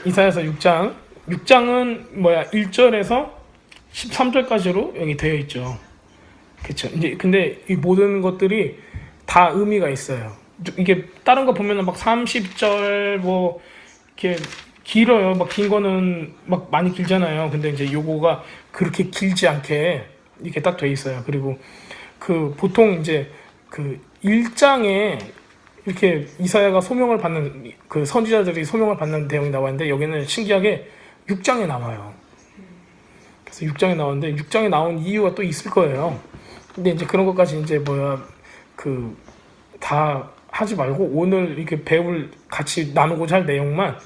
이사야서 6장은 1절에서 13절까지로 여기 되어 있죠. 그렇죠. 이제 근데 이 모든 것들이 다 의미가 있어요. 이게 다른 거 보면은 막 30절 이렇게 길어요. 막 긴 거는 막 많이 길잖아요. 근데 이제 요거가 그렇게 길지 않게 이렇게 딱 돼 있어요. 그리고 그 보통 이제 그 1장에 이렇게 이사야가 소명을 받는 그 선지자들이 소명을 받는 내용이 나와 있는데 여기는 신기하게 6장에 나와요. 그래서 6장에 나오는데 6장에 나온 이유가 또 있을 거예요. 근데 이제 그런 것까지 이제 다 하지 말고 오늘 이렇게 같이 나누고자 할 내용만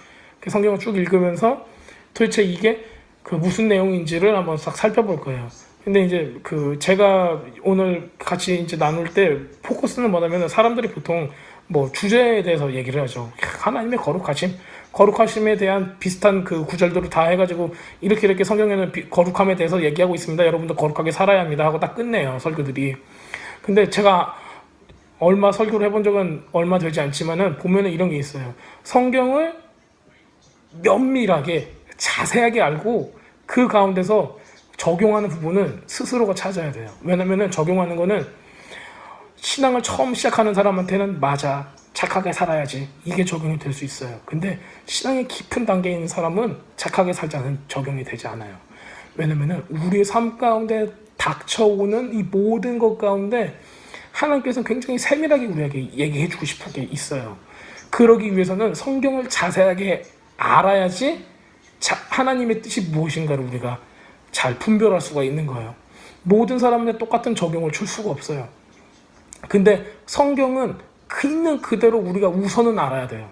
성경을 쭉 읽으면서 도대체 이게 그 무슨 내용인지를 한번 싹 살펴볼 거예요. 근데 이제 제가 오늘 같이 이제 나눌 때 포커스는 뭐냐면 사람들이 보통 주제에 대해서 얘기를 하죠. 하나님의 거룩하심에 대한 비슷한 그 구절들을 다 해가지고 이렇게 성경에는 거룩함에 대해서 얘기하고 있습니다. 여러분도 거룩하게 살아야 합니다 하고 딱 끝내요, 설교들이. 근데 제가 얼마 설교를 해본 적은 얼마 되지 않지만은 보면은 이런 게 있어요. 성경을 면밀하게 자세하게 알고 그 가운데서 적용하는 부분은 스스로가 찾아야 돼요. 왜냐면은 적용하는 거는 신앙을 처음 시작하는 사람한테는 맞아, 착하게 살아야지, 이게 적용이 될 수 있어요. 근데 신앙의 깊은 단계에 있는 사람은 착하게 살자는 적용이 되지 않아요. 왜냐면은 우리의 삶 가운데 닥쳐오는 이 모든 것 가운데 하나님께서는 굉장히 세밀하게 우리에게 얘기해 주고 싶은 게 있어요. 그러기 위해서는 성경을 자세하게 알아야지 하나님의 뜻이 무엇인가를 우리가 잘 분별할 수가 있는 거예요. 모든 사람한테 똑같은 적용을 줄 수가 없어요. 근데 성경은 있는 그대로 우리가 우선은 알아야 돼요.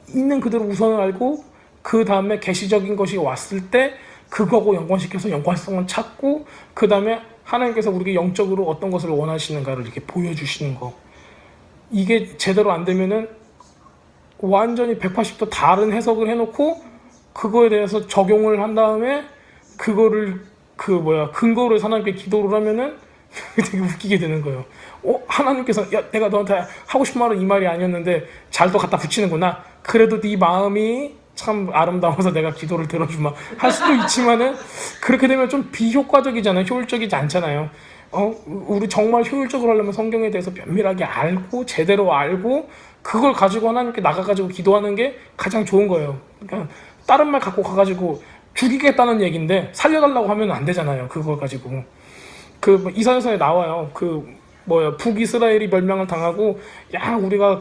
있는 그대로 우선을 알고 그 다음에 계시적인 것이 왔을 때 그거하고 연관시켜서 연관성을 찾고 그 다음에 하나님께서 우리에게 영적으로 어떤 것을 원하시는가를 이렇게 보여주시는 거. 이게 제대로 안 되면은 완전히 180도 다른 해석을 해놓고 그거에 대해서 적용을 한 다음에 그거를 근거를 하나님께 기도를 하면은 되게 웃기게 되는 거예요. 하나님께서 내가 너한테 하고 싶은 말은 이 말이 아니었는데 잘 또 갖다 붙이는구나. 그래도 네 마음이 참 아름다워서 내가 기도를 들어주마 할 수도 있지만은 그렇게 되면 좀 비효과적이잖아요. 효율적이지 않잖아요. 우리 정말 효율적으로 하려면 성경에 대해서 면밀하게 알고 제대로 알고 그걸 가지고 하나님께 나가가지고 기도하는 게 가장 좋은 거예요. 그러니까 다른 말 갖고 가가지고 죽이겠다는 얘기인데 살려달라고 하면 안 되잖아요. 그걸 가지고 이사야서에 나와요. 북이스라엘이 멸망을 당하고 우리가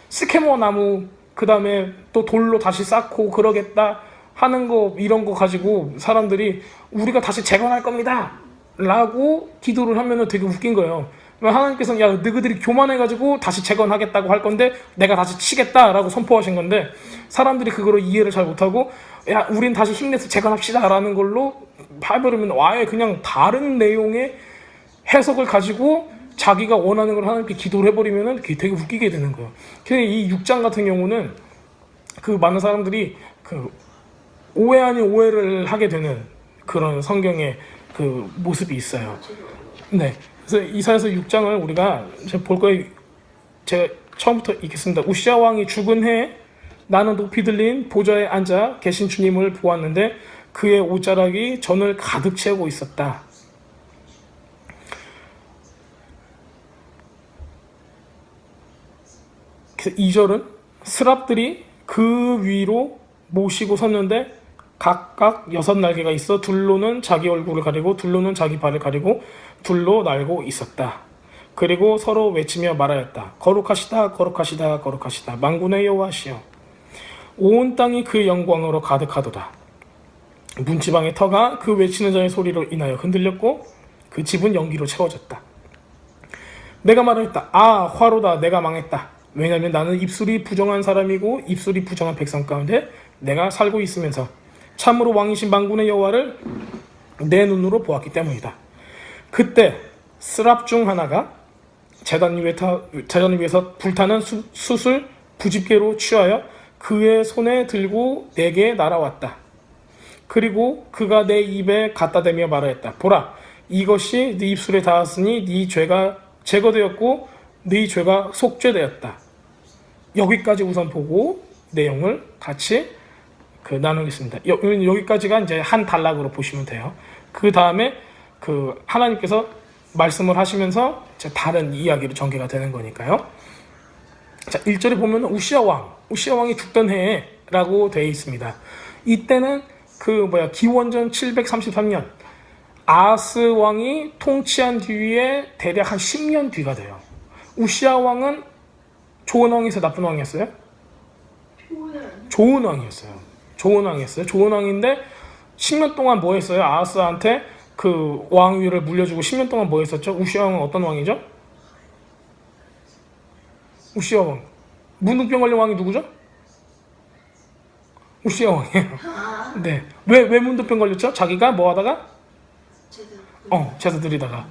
스케모 나무 그 다음에 또 돌로 다시 쌓고 그러겠다 하는 거 이런 거 가지고 사람들이 우리가 다시 재건할 겁니다 라고 기도를 하면은 되게 웃긴 거예요. 하나님께서는 너희들이 교만해가지고 다시 재건하겠다고 할 건데 내가 다시 치겠다 라고 선포하신 건데 사람들이 그거를 이해를 잘 못하고 우린 다시 힘내서 재건합시다 라는 걸로 해버리면 아예 그냥 다른 내용의 해석을 가지고 자기가 원하는 걸 하나님께 기도를 해버리면은 그게 되게 웃기게 되는 거예요. 그래서 이 6장 같은 경우는 많은 사람들이 오해 아닌 오해를 하게 되는 그런 성경의 모습이 있어요. 네. 그래서 이사야서 6장을 우리가 볼 거예요. 제가 처음부터 읽겠습니다. 우시아 왕이 죽은 해에 나는 높이 들린 보좌에 앉아 계신 주님을 보았는데 그의 옷자락이 전을 가득 채우고 있었다. 2절은 스랍들이 그 위로 모시고 섰는데 각각 6날개가 있어 둘로는 자기 얼굴을 가리고 둘로는 자기 발을 가리고 둘로 날고 있었다. 그리고 서로 외치며 말하였다. 거룩하시다 거룩하시다 거룩하시다 만군의 여호와시여 온 땅이 그의 영광으로 가득하도다. 문지방의 터가 그 외치는 자의 소리로 인하여 흔들렸고 그 집은 연기로 채워졌다. 내가 말하였다. 화로다 내가 망했다. 왜냐하면 나는 입술이 부정한 사람이고 입술이 부정한 백성 가운데 내가 살고 있으면서 참으로 왕이신 만군의 여호와를 내 눈으로 보았기 때문이다. 그때 스랍 중 하나가 제단 위에서 불타는 숯을 부집개로 취하여 그의 손에 들고 내게 날아왔다. 그리고 그가 내 입에 갖다 대며 말하였다. 보라, 이것이 네 입술에 닿았으니 네 죄가 제거되었고 네 죄가 속죄되었다. 여기까지 우선 보고 내용을 같이 나누겠습니다. 여기까지가 이제 한 단락으로 보시면 돼요. 그 다음에 하나님께서 말씀을 하시면서 이제 다른 이야기로 전개가 되는 거니까요. 자, 1절에 보면 우시아 왕이 죽던 해라고 되어 있습니다. 이때는 기원전 733년 아하스 왕이 통치한 뒤에 대략 한 10년 뒤가 돼요. 우시아 왕은 좋은 왕이었어요? 나쁜 왕이었어요? 좋은 왕이었어요. 좋은 왕인데 10년 동안 뭐 했어요? 아하스한테 그 왕위를 물려주고 10년 동안 뭐 했었죠? 우시아 왕은 어떤 왕이죠? 우시아 왕. 문둥병 걸린 왕이 누구죠? 우시아 왕이에요. 네. 왜 문둥병 걸렸죠? 자기가 뭐 하다가? 제사 드리다가.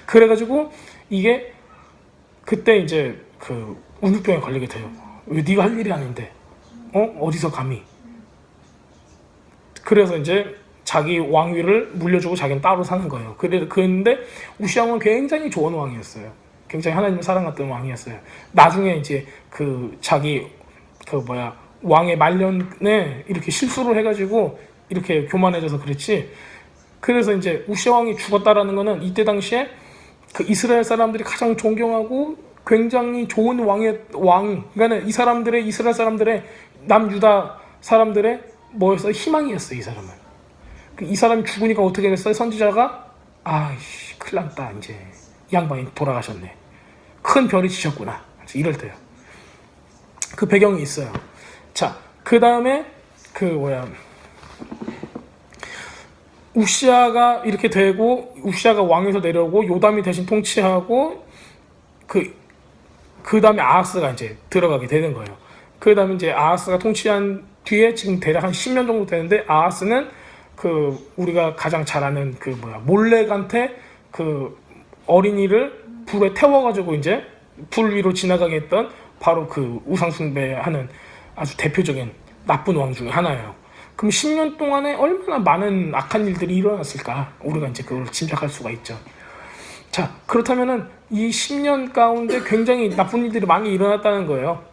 그래가지고 이게 그때 이제 문둥병에 걸리게 돼요. 왜 네가 할 일이 아닌데? 어디서 감히? 그래서 이제 자기 왕위를 물려주고 자기는 따로 사는 거예요. 그런데 우시아 왕은 굉장히 좋은 왕이었어요. 굉장히 하나님을 사랑했던 왕이었어요. 나중에 이제 자기 왕의 말년에 이렇게 실수를 해가지고 이렇게 교만해져서 그랬지. 그래서 이제 우시아 왕이 죽었다라는 거는 이때 당시에 이스라엘 사람들이 가장 존경하고 굉장히 좋은 그러니까 이스라엘 사람들의 남유다 사람들의 뭐였어요? 희망이었어요. 이 사람은. 이 사람이 죽으니까 어떻게 됐어요? 선지자가 아이씨 큰일 났다 이제 이 양반이 돌아가셨네. 큰 별이 지셨구나. 이럴 때요. 그 배경이 있어요. 자, 그 다음에 우시아가 이렇게 되고 우시아가 왕에서 내려오고 요담이 대신 통치하고 그 다음에 아하스가 이제 들어가게 되는 거예요. 그 다음에 이제 아하스가 통치한 뒤에 지금 대략 한 10년 정도 되는데 아하스는 우리가 가장 잘 아는 몰렉한테 어린이를 불에 태워가지고 이제 불 위로 지나가게 했던 바로 우상숭배하는 아주 대표적인 나쁜 왕 중에 하나예요. 그럼 10년 동안에 얼마나 많은 악한 일들이 일어났을까? 우리가 이제 그걸 짐작할 수가 있죠. 자, 그렇다면은 이 10년 가운데 굉장히 나쁜 일들이 많이 일어났다는 거예요.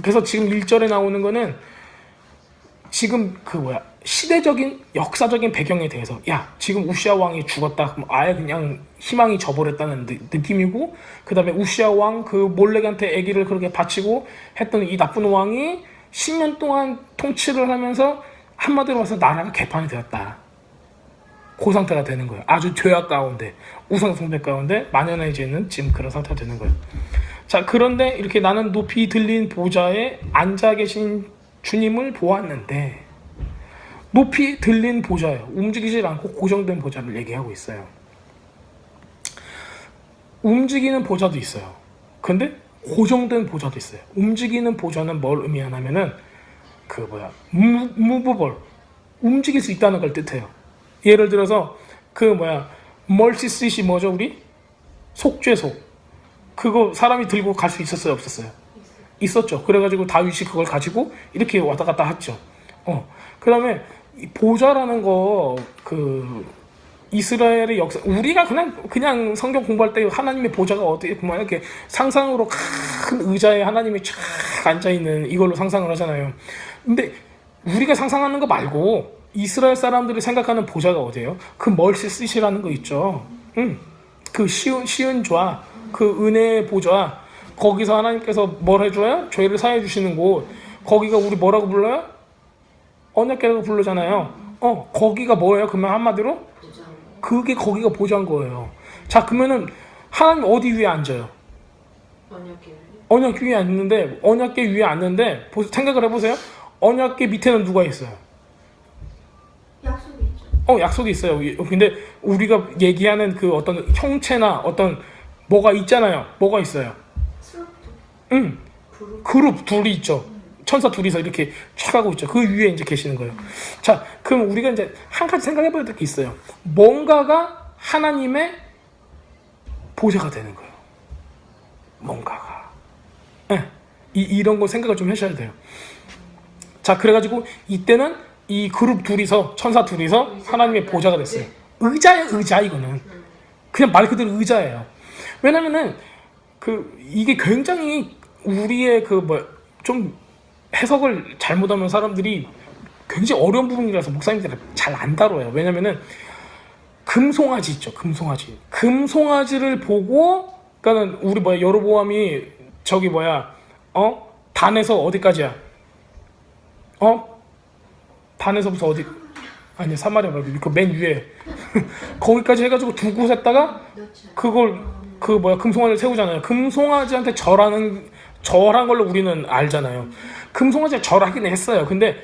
그래서 지금 1절에 나오는 거는 지금 시대적인 역사적인 배경에 대해서 지금 우시아 왕이 죽었다. 그럼 아예 그냥 희망이 져버렸다는 느낌이고 그 다음에 우시아 왕 몰렉한테 아기를 그렇게 바치고 했던 이 나쁜 왕이 10년 동안 통치를 하면서 한마디로 봐서 나라가 개판이 되었다. 그 상태가 되는 거예요. 아주 죄악 가운데 우상숭배 가운데 만연해 있는 지금 그런 상태가 되는 거예요. 자, 그런데 이렇게 나는 높이 들린 보좌에 앉아 계신 주님을 보았는데 높이 들린 보좌예요. 움직이질 않고 고정된 보좌를 얘기하고 있어요. 움직이는 보좌도 있어요. 근데 고정된 보좌도 있어요. 움직이는 보좌는 뭘 의미하냐면은 movable, 움직일 수 있다는 걸 뜻해요. 예를 들어서 멀티시트 뭐죠 우리? 속죄소. 그거 사람이 들고 갈 수 있었어요, 없었어요? 있었죠. 그래가지고 다윗이 그걸 가지고 이렇게 왔다 갔다 했죠. 그 다음에 보좌라는 거 이스라엘의 역사, 우리가 그냥 성경 공부할 때 하나님의 보좌가 어떻게 보면 이렇게 상상으로 큰 의자에 하나님이 쫙 앉아있는 이걸로 상상을 하잖아요. 근데 우리가 상상하는 거 말고 이스라엘 사람들이 생각하는 보좌가 어디예요? 멀시시라는 거 있죠. 시은 좌, 은혜의 보좌, 거기서 하나님께서 뭘 해줘요? 죄를 사해 주시는 곳. 거기가 우리 뭐라고 불러요? 언약궤라고 부르잖아요. 거기가 뭐예요? 그러면 한마디로? 거기가 보좌인 거예요. 자, 그러면은 하나님 어디 위에 앉아요? 언약궤 위에 앉는데, 언약궤 위에 앉는데 생각을 해보세요. 언약궤 밑에는 누가 있어요? 약속이 있죠. 약속이 있어요. 근데 우리가 얘기하는 어떤 형체나 어떤 뭐가 있잖아요. 뭐가 있어요? 그룹 둘이 있죠. 천사 둘이서 이렇게 촥 하고 있죠. 그 위에 이제 계시는 거예요. 자, 그럼 우리가 이제 한 가지 생각해 봐야 될 게 있어요. 뭔가가 하나님의 보좌가 되는 거예요. 뭔가가. 이런 거 생각을 좀 하셔야 돼요. 자, 그래가지고 이때는 이 그룹 둘이서, 천사 둘이서 하나님의 보좌가 됐어요. 의자예요, 의자, 이거는. 그냥 말 그대로 의자예요. 왜냐면은, 이게 굉장히 우리의 좀 해석을 잘못하면 사람들이 굉장히 어려운 부분이라서 목사님들이 잘 안 다뤄요. 왜냐면은 금송아지 있죠. 금송아지. 금송아지를 보고, 그러니까는 우리 여로보암이 저기 단에서 어디까지야? 단에서부터 어디? 아니 사마리아 말고 그 맨 위에 거기까지 해가지고 두 곳에다가 그걸 금송아지를 세우잖아요. 금송아지한테 절한 걸로 우리는 알잖아요. 금송아지가 절하긴 했어요. 근데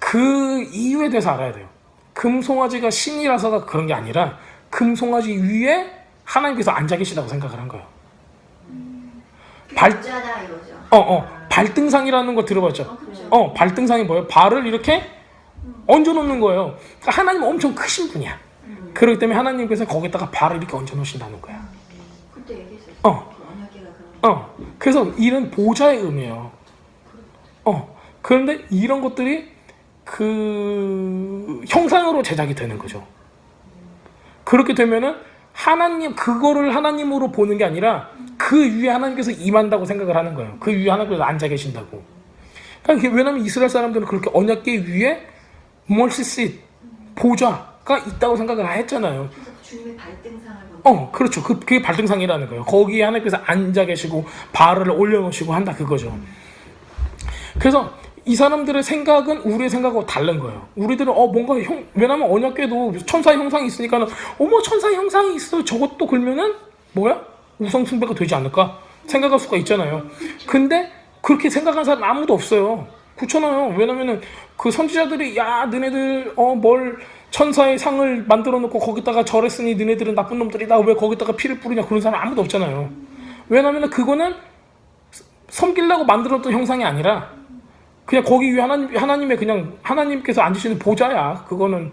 그 이유에 대해서 알아야 돼요. 금송아지가 신이라서가 그런 게 아니라 금송아지 위에 하나님께서 앉아 계시다고 생각을 한 거예요. 진짜다 이거죠. 발등상이라는 거 들어봤죠? 그렇죠. 발등상이 뭐예요? 발을 이렇게 얹어 놓는 거예요. 그러니까 하나님은 엄청 크신 분이야. 그렇기 때문에 하나님께서 거기다가 발을 이렇게 얹어 놓으신다는 거야. 그때 얘기했었죠. 언약계가 그런. 그래서 이런 보좌의 의미예요. 그런데 이런 것들이 그 형상으로 제작이 되는 거죠. 그렇게 되면은 그거를 하나님으로 보는 게 아니라 그 위에 하나님께서 임한다고 생각을 하는 거예요. 그 위에 하나님께서 앉아 계신다고. 그러니까 왜냐면 이스라엘 사람들은 그렇게 언약궤 위에 멀시시 보좌가 있다고 생각을 했잖아요. 그래서 주님의 발등상을 보는. 그렇죠. 그게 발등상이라는 거예요. 거기에 하나님께서 앉아 계시고 발을 올려놓으시고 한다 그거죠. 그래서 이 사람들의 생각은 우리의 생각하고 다른 거예요. 우리들은 뭔가 왜냐면 언약궤도 천사의 형상이 있으니까는 천사의 형상이 있어. 저것도 걸면은 우상 숭배가 되지 않을까 생각할 수가 있잖아요. 근데 그렇게 생각하는 사람 아무도 없어요. 그렇잖아요. 왜냐면은 그 선지자들이 너네들 뭘 천사의 상을 만들어 놓고 거기다가 절했으니 너네들은 나쁜 놈들이다. 왜 거기다가 피를 뿌리냐 그런 사람 아무도 없잖아요. 왜냐면은 그거는 섬기려고 만들었던 형상이 아니라 그냥 거기 위에 하나님의 그냥 하나님께서 앉으시는 보좌야. 그거는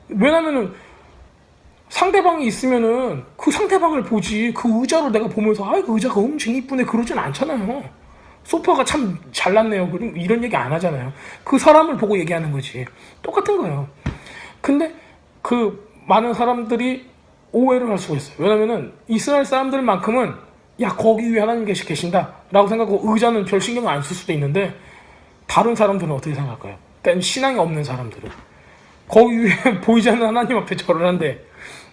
왜냐면은 상대방이 있으면은 그 상대방을 보지 그 의자를 내가 보면서 그 의자가 엄청 이쁘네 그러진 않잖아요. 소파가 참 잘났네요. 이런 얘기 안 하잖아요. 그 사람을 보고 얘기하는 거지. 똑같은 거예요. 근데 그 많은 사람들이 오해를 할 수가 있어요. 왜냐면은 이스라엘 사람들만큼은 거기 위에 하나님 계신다 라고 생각하고 의자는 별 신경을 안 쓸 수도 있는데 다른 사람들은 어떻게 생각할까요? 그러니까 신앙이 없는 사람들은 거기 위에 보이지 않는 하나님 앞에 절을 한대.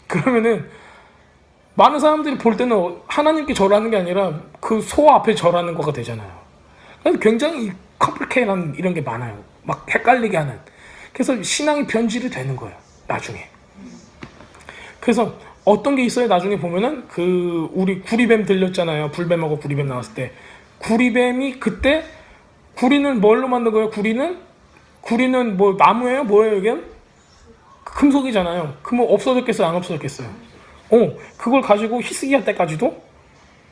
그러면은 많은 사람들이 볼 때는 하나님께 절하는 게 아니라 그 소 앞에 절하는 거가 되잖아요. 그래서 굉장히 컴플케이한 이런 게 많아요. 막 헷갈리게 하는. 그래서 신앙이 변질이 되는 거예요. 나중에. 그래서 어떤 게 있어요? 나중에 보면은 우리 구리뱀 들렸잖아요. 불뱀하고 구리뱀 나왔을 때 구리뱀이 그때 구리는 뭘로 만든 거예요? 구리는 뭐 나무예요? 뭐예요 이게? 금속이잖아요. 그러면 없어졌겠어요? 안 없어졌겠어요? 그걸 가지고 히스기야 때까지도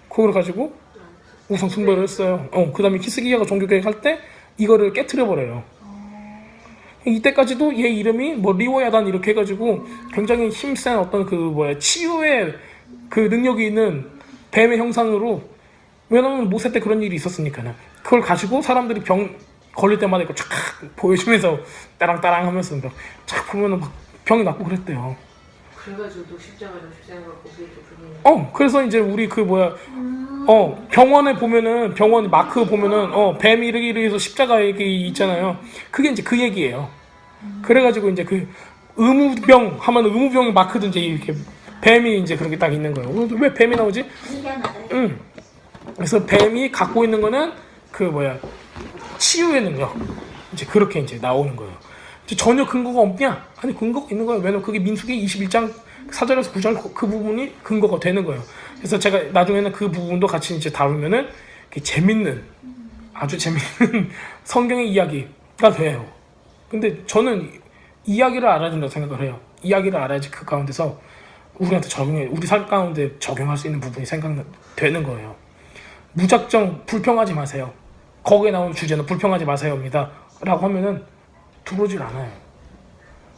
그걸 가지고 우상 숭배를 했어요. 그 다음에 히스기야가 종교개혁 할 때 이거를 깨트려 버려요. 이때까지도 얘 이름이 리워야단 이렇게 해가지고 굉장히 힘센 어떤 치유의 그 능력이 있는 뱀의 형상으로. 왜냐면 모세 때 그런 일이 있었으니까요. 그걸 가지고 사람들이 병 걸릴 때마다 이거 쫙 보여주면서 따랑따랑 하면서 쫙 보면은 막 병이 낫고 그랬대요. 그래가지고 또 십자가 갖고 그게 또 그게. 그래서 이제 우리 병원에 보면은 병원 마크 보면은 뱀이 이렇게 해서 십자가 얘기 있잖아요. 그게 이제 그 얘기예요. 그래가지고 이제 그 의무병 하면 의무병의 마크도 이제 이렇게 뱀이 이제 그렇게 딱 있는 거예요. 왜 뱀이 나오지? 그래서 뱀이 갖고 있는 거는 치유의 능력. 이제 그렇게 이제 나오는 거예요. 전혀 근거가 없냐? 아니 근거가 있는 거예요. 왜냐면 그게 민수기 21장 4절에서 9절 그 부분이 근거가 되는 거예요. 그래서 제가 나중에는 그 부분도 같이 이제 다루면은 아주 재밌는 성경의 이야기가 돼요. 근데 저는 이야기를 알아야 된다고 생각을 해요. 이야기를 알아야지 그 가운데서 우리 삶 가운데 적용할 수 있는 부분이 생각되는 거예요. 무작정 불평하지 마세요. 거기에 나오는 주제는 불평하지 마세요입니다. 라고 하면은 들어오질 않아요.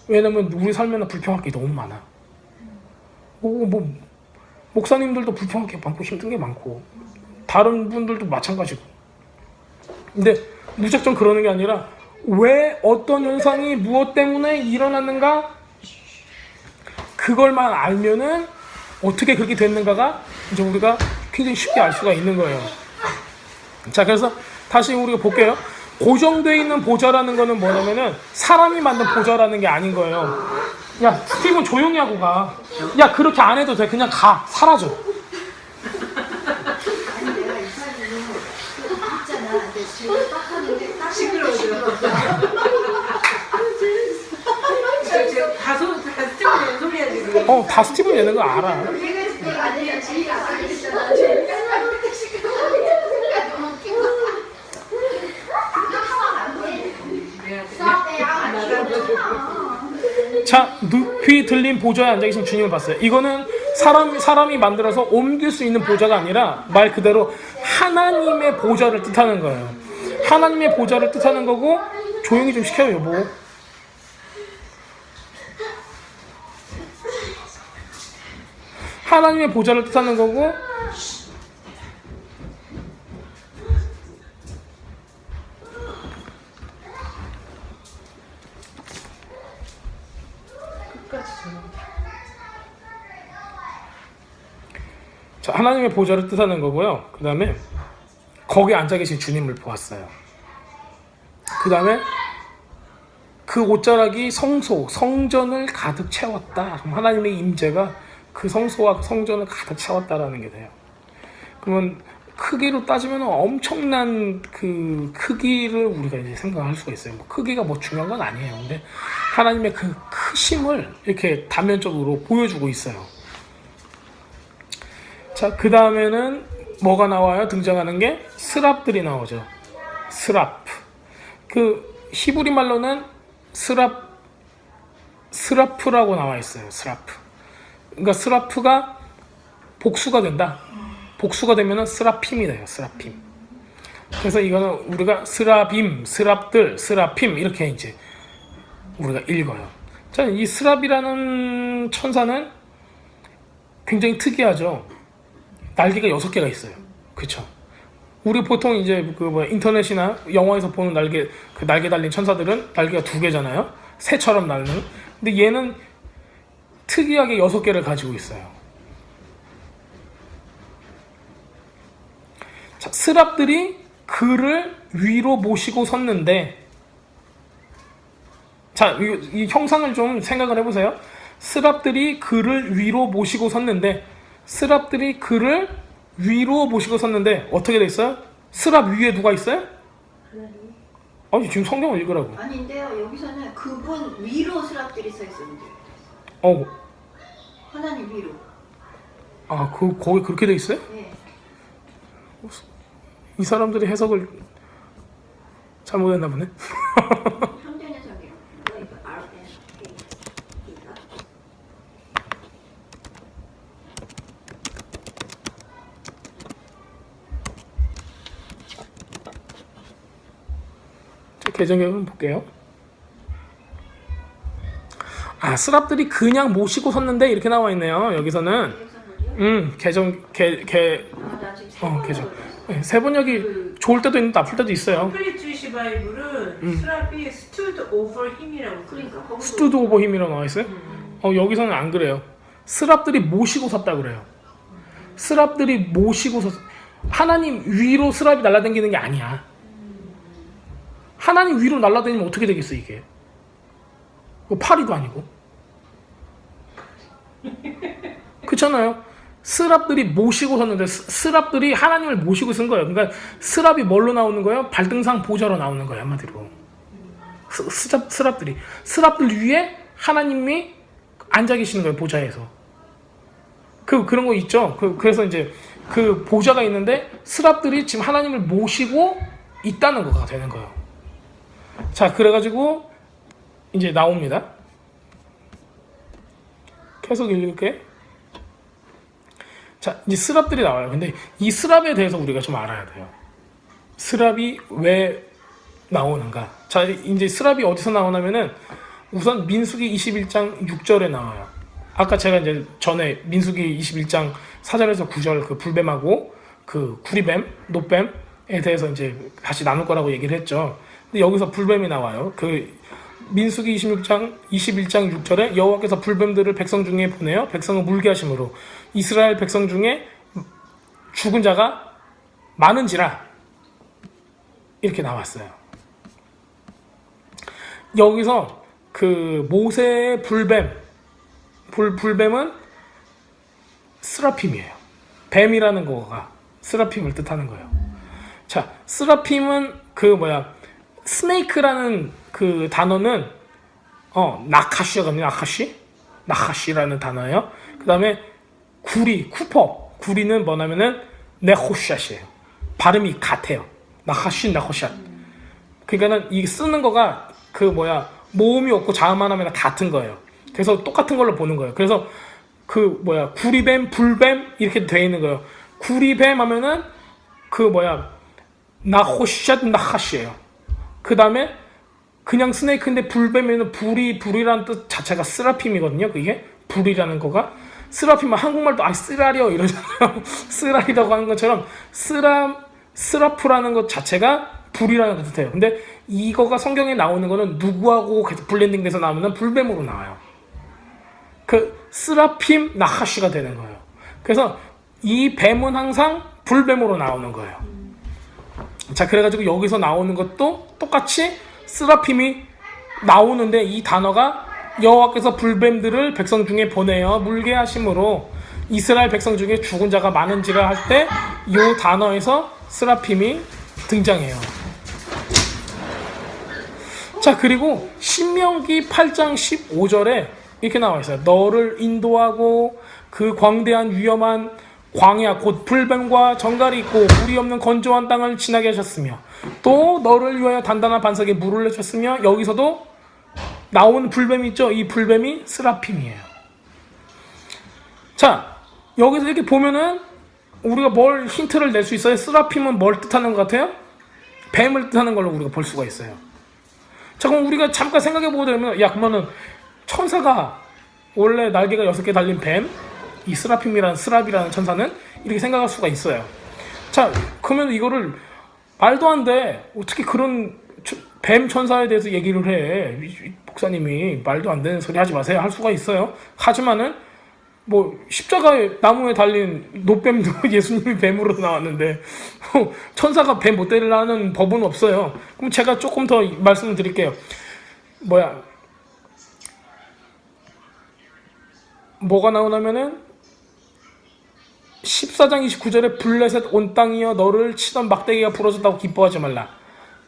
왜냐면 우리 삶에는 불평할 게 너무 많아. 목사님들도 불평할 게 많고 힘든 게 많고 다른 분들도 마찬가지고. 근데 무작정 그러는 게 아니라 왜 어떤 현상이 무엇 때문에 일어났는가 그걸만 알면은 어떻게 그렇게 됐는가가 이제 우리가 굉장히 쉽게 알 수가 있는 거예요. 자, 그래서 다시 우리가 볼게요. 고정되어 있는 보좌라는 거는 뭐냐면은 사람이 만든 보좌라는 게 아닌 거예요. 야, 스티븐 조용히 하고 가. 야, 그렇게 안 해도 돼. 그냥 가. 사라져. 아니 내가 이 사진을 있잖아. 근데 제가 딱 하는데 딱 시끄러워져. 다 스티븐 내는 소리야 지금. 다 스티븐 내는 거 알아. 내가 지금 아니야. 지가 안 했잖아. 제가 너무 웃긴 거. 자, 높이 들린 보좌에 앉아 계신 주님을 봤어요. 이거는 사람이 만들어서 옮길 수 있는 보좌가 아니라 말 그대로 하나님의 보좌를 뜻하는 거예요. 하나님의 보좌를 뜻하는 거고, 조용히 좀 시켜요, 여보. 하나님의 보좌를 뜻하는 거고, 자, 하나님의 보좌를 뜻하는 거고요. 그 다음에 거기 앉아 계신 주님을 보았어요. 그 다음에 그 옷자락이 성전을 가득 채웠다. 그럼 하나님의 임재가 그 성소와 그 성전을 가득 채웠다라는 게 돼요. 그러면 크기로 따지면 엄청난 그 크기를 우리가 이제 생각할 수가 있어요. 뭐 크기가 뭐 중요한 건 아니에요. 근데 하나님의 그 크심을 이렇게 단면적으로 보여주고 있어요. 자, 그 다음에는 뭐가 나와요? 등장하는 게 스랍들이 나오죠. 스랍. 그 히브리 말로는 스라프라고 나와 있어요. 스라프. 그러니까 스라프가 복수가 된다. 복수가 되면은 스라핌이 돼요. 스라핌. 그래서 이거는 우리가 스라빔, 스랍들, 스라핌 이렇게 이제 우리가 읽어요. 자, 이 스랍이라는 천사는 굉장히 특이하죠. 날개가 6개가 있어요. 그쵸? 우리 보통 이제 인터넷이나 영화에서 보는 날개 달린 천사들은 날개가 2개잖아요. 새처럼 날는. 근데 얘는 특이하게 6개를 가지고 있어요. 자, 스랍들이 그를 위로 모시고 섰는데, 자, 이 형상을 좀 생각을 해보세요. 스랍들이 그를 위로 모시고 섰는데, 스랍들이 그를 위로 모시고 섰는데 어떻게 돼 있어요? 스랍 위에 누가 있어요? 하나님. 아니, 지금 성경을 읽으라고. 아닌데요. 여기서는 그분 위로 스랍들이 서 있었는데. 하나님 위로. 거기 그렇게 돼 있어요? 네. 이 사람들이 해석을 잘못했나 보네. 현대해석이요. 이거 RNA가. 개정을 한번 볼게요. 스랍들이 그냥 모시고 섰는데 이렇게 나와 있네요. 여기서는 개정. 네, 세 번역이 좋을 때도 있는데 나쁠 때도 있어요. 컴플리트 주이시 바이블은 스랍이 stood over him이라고. 그러니까 거기도 스투드 오버 힘이라고 나와 있어요. 여기서는 안 그래요. 스랍들이 모시고 섰다 그래요. 스랍들이 모시고 섰. 하나님 위로 스랍이 날아다니는 게 아니야. 하나님 위로 날아다니면 어떻게 되겠어 이게? 파리도 아니고. 그렇잖아요. 스랍들이 모시고 섰는데 스랍들이 하나님을 모시고 쓴 거예요. 그러니까 스랍이 뭘로 나오는 거예요? 발등상 보좌로 나오는 거예요. 한마디로. 스랍들 위에 하나님이 앉아 계시는 거예요. 보좌에서. 그런 거 있죠. 그래서 이제 그 보좌가 있는데 스랍들이 지금 하나님을 모시고 있다는 거가 되는 거예요. 자, 그래가지고 이제 나옵니다. 계속 읽을게. 자, 이제 스랍들이 나와요. 근데 이 스랍에 대해서 우리가 좀 알아야 돼요. 스랍이 왜 나오는가? 자, 이제 스랍이 어디서 나오냐면은 우선 민수기 21장 6절에 나와요. 아까 제가 이제 전에 민수기 21장 4절에서 9절 그 불뱀하고 그 구리뱀, 노뱀에 대해서 이제 다시 나눌 거라고 얘기를 했죠. 근데 여기서 불뱀이 나와요. 그 민수기 21장 6절에 여호와께서 불뱀들을 백성 중에 보내어 백성을 물게 하심으로 이스라엘 백성 중에 죽은 자가 많은지라 이렇게 나왔어요. 여기서 그 모세의 불뱀은 스라핌이에요. 뱀이라는 거가 스라핌을 뜻하는 거예요. 자, 스라핌은 스네이크라는 그 단어는 나카시거든요. 나카시라는 단어예요. 그 다음에 구리는 뭐냐면은 네호샷이에요. 발음이 같아요. 나카샷. 그러니까는 이 쓰는 거가 모음이 없고 자음만 하면 같은 거예요. 그래서 똑같은 걸로 보는 거예요. 그래서 구리뱀, 불뱀 이렇게 돼 있는 거예요. 구리뱀 하면은 나카시예요. 그 다음에 그냥 스네이크인데 불뱀에는 불이라는 뜻 자체가 스라핌이거든요. 그게 불이라는 거가 스라핌은 한국말도 쓰라려 이러잖아요. 쓰라리라고 하는 것처럼 스라프라는 것 자체가 불이라는 것 뜻해요. 근데 이거가 성경에 나오는 거는 누구하고 계속 블렌딩돼서 나오면 불뱀으로 나와요. 그 스라핌 나하시가 되는 거예요. 그래서 이 뱀은 항상 불뱀으로 나오는 거예요. 자, 그래가지고 여기서 나오는 것도 똑같이 스라핌이 나오는데 이 단어가 여호와께서 불뱀들을 백성 중에 보내어 물게 하심으로 이스라엘 백성 중에 죽은 자가 많은지라 할 때 이 단어에서 스라핌이 등장해요. 자, 그리고 신명기 8장 15절에 이렇게 나와 있어요. 너를 인도하고 그 광대한 위험한 광야 곧 불뱀과 정갈이 있고 물이 없는 건조한 땅을 지나게 하셨으며 또 너를 위하여 단단한 반석에 물을 내셨으며 여기서도 나온 불뱀이 있죠. 이 불뱀이 스라핌이에요. 자, 여기서 이렇게 보면은 우리가 뭘 힌트를 낼 수 있어요? 스라핌은 뭘 뜻하는 것 같아요? 뱀을 뜻하는 걸로 우리가 볼 수가 있어요. 자, 그럼 우리가 잠깐 생각해보게 되면 그러면은 천사가 원래 날개가 6개 달린 뱀, 이 스랍이라는 천사는 이렇게 생각할 수가 있어요. 자, 그러면 이거를 말도 안 돼. 어떻게 그런 뱀 천사에 대해서 얘기를 해. 목사님이 말도 안 되는 소리 하지 마세요. 할 수가 있어요. 하지만은 십자가에 나무에 달린 노뱀도 예수님이 뱀으로 나왔는데 천사가 뱀 못 때리라는 법은 없어요. 그럼 제가 조금 더 말씀을 드릴게요. 뭐가 나오냐면은 14장 29절에 블레셋 온 땅이여 너를 치던 막대기가 부러졌다고 기뻐하지 말라.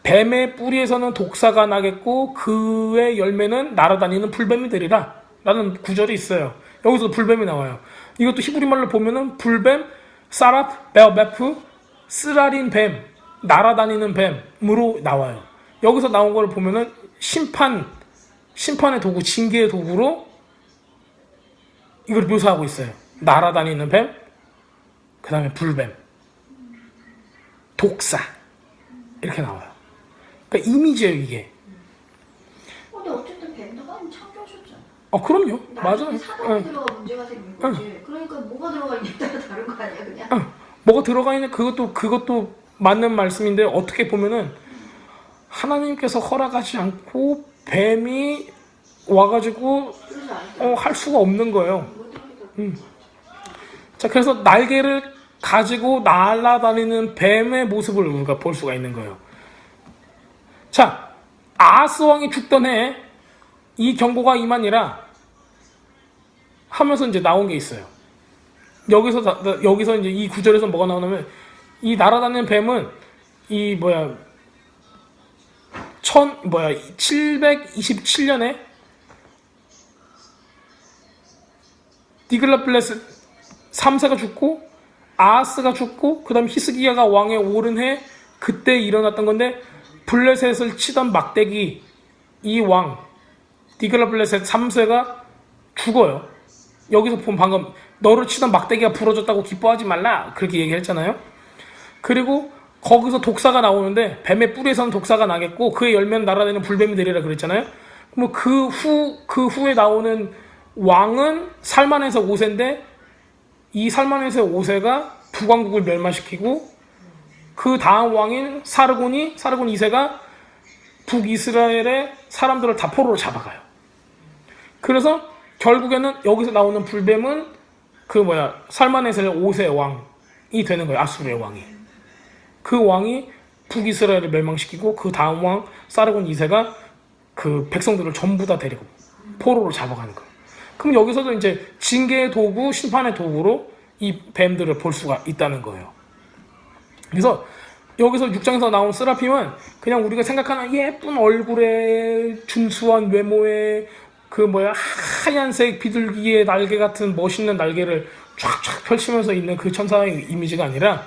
뱀의 뿌리에서는 독사가 나겠고 그의 열매는 날아다니는 불뱀이 되리라 라는 구절이 있어요. 여기서 불뱀이 나와요. 이것도 히브리말로 보면은 불뱀, 사랍, 베어베프, 쓰라린 뱀, 날아다니는 뱀으로 나와요. 여기서 나온 걸 보면은 심판의 도구, 징계의 도구로 이걸 묘사하고 있어요. 날아다니는 뱀, 그 다음에 불뱀, 독사 이렇게 나와요. 그러니까 이미지예요 이게. 근데 어쨌든 뱀도 많이 창조하셨잖아. 그럼요. 맞아요. 사단이 들어가 문제가 생긴 거지. 그러니까 뭐가 들어가 있냐에 따라 다른 거 아니야 그냥. 뭐가 들어가 있는 그것도 맞는 말씀인데 어떻게 보면은 하나님께서 허락하지 않고 뱀이 와가지고 할 수가 없는 거예요. 자, 그래서 날개를 가지고 날아다니는 뱀의 모습을 우리가 볼 수가 있는 거예요. 자, 아하스 왕이 죽던 해에 이 경고가 임하니라 하면서 이제 나온 게 있어요. 여기서 이제 이 구절에서 뭐가 나오냐면 이 날아다니는 뱀은 727년에 디글라플레스 3세가 죽고 아하스가 죽고 그 다음 히스기야가 왕에 오른 해 그때 일어났던 건데 블레셋을 치던 막대기 이 왕 디글라플레셋 3세가 죽어요. 여기서 보면 방금 너를 치던 막대기가 부러졌다고 기뻐하지 말라 그렇게 얘기했잖아요. 그리고 거기서 독사가 나오는데 뱀의 뿌리에서는 독사가 나겠고 그의 열매는 날아다니는 불뱀이 되리라 그랬잖아요. 그럼 그 후에 나오는 왕은 살만에서 5세인데 이 살만에서 5세가 북왕국을 멸망시키고 그 다음 왕인 사르곤 2세가 북이스라엘의 사람들을 다 포로로 잡아가요. 그래서 결국에는 여기서 나오는 불뱀은 살만에서의 5세 왕이 되는 거예요. 아수르의 왕이. 그 왕이 북이스라엘을 멸망시키고 그 다음 왕 사르곤 2세가 그 백성들을 전부 다 데리고 포로로 잡아가는 거예요. 그럼 여기서도 이제 징계의 도구, 심판의 도구로 이 뱀들을 볼 수가 있다는 거예요. 그래서 여기서 6장에서 나온 스라핌은 그냥 우리가 생각하는 예쁜 얼굴에 준수한 외모에 그 하얀색 비둘기의 날개 같은 멋있는 날개를 쫙쫙 펼치면서 있는 그 천사의 이미지가 아니라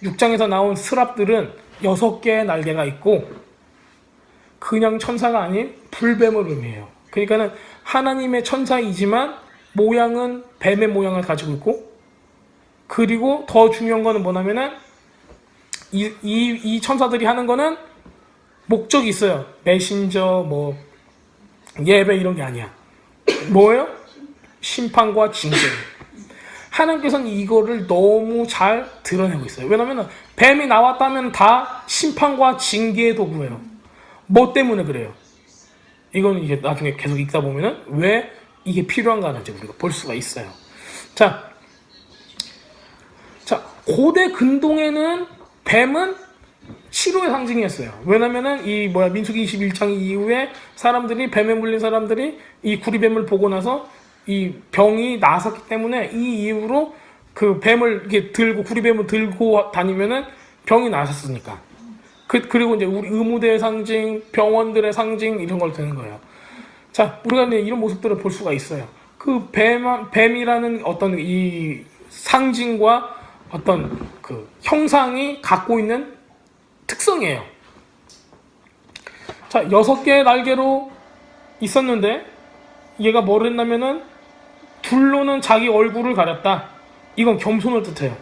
6장에서 나온 스랍들은 6개의 날개가 있고 그냥 천사가 아닌 불뱀을 의미해요. 그러니까는 하나님의 천사이지만 모양은 뱀의 모양을 가지고 있고, 그리고 더 중요한 거는 뭐냐면은 이 천사들이 하는 거는 목적이 있어요. 메신저, 예배 이런 게 아니야. 뭐예요? 심판과 징계. 하나님께서는 이거를 너무 잘 드러내고 있어요. 왜냐면 뱀이 나왔다면 다 심판과 징계의 도구예요. 뭐 때문에 그래요? 이거는 이제 나중에 계속 읽다 보면은 왜 이게 필요한가는 이제 우리가 볼 수가 있어요. 자, 고대 근동에는 뱀은 치료의 상징이었어요. 왜냐면은 민수기 21장 이후에 사람들이 뱀에 물린 사람들이 이 구리뱀을 보고 나서 이 병이 나았기 때문에 이 이후로 그 뱀을 이렇게 들고 구리뱀을 들고 다니면은 병이 나았으니까. 그리고 이제 우리 의무대의 상징, 병원들의 상징 이런 걸 되는 거예요. 자, 우리가 이제 이런 모습들을 볼 수가 있어요. 그 뱀이라는 어떤 이 상징과 어떤 그 형상이 갖고 있는 특성이에요. 자, 6개의 날개로 있었는데 얘가 뭘 했냐면은 둘로는 자기 얼굴을 가렸다. 이건 겸손을 뜻해요.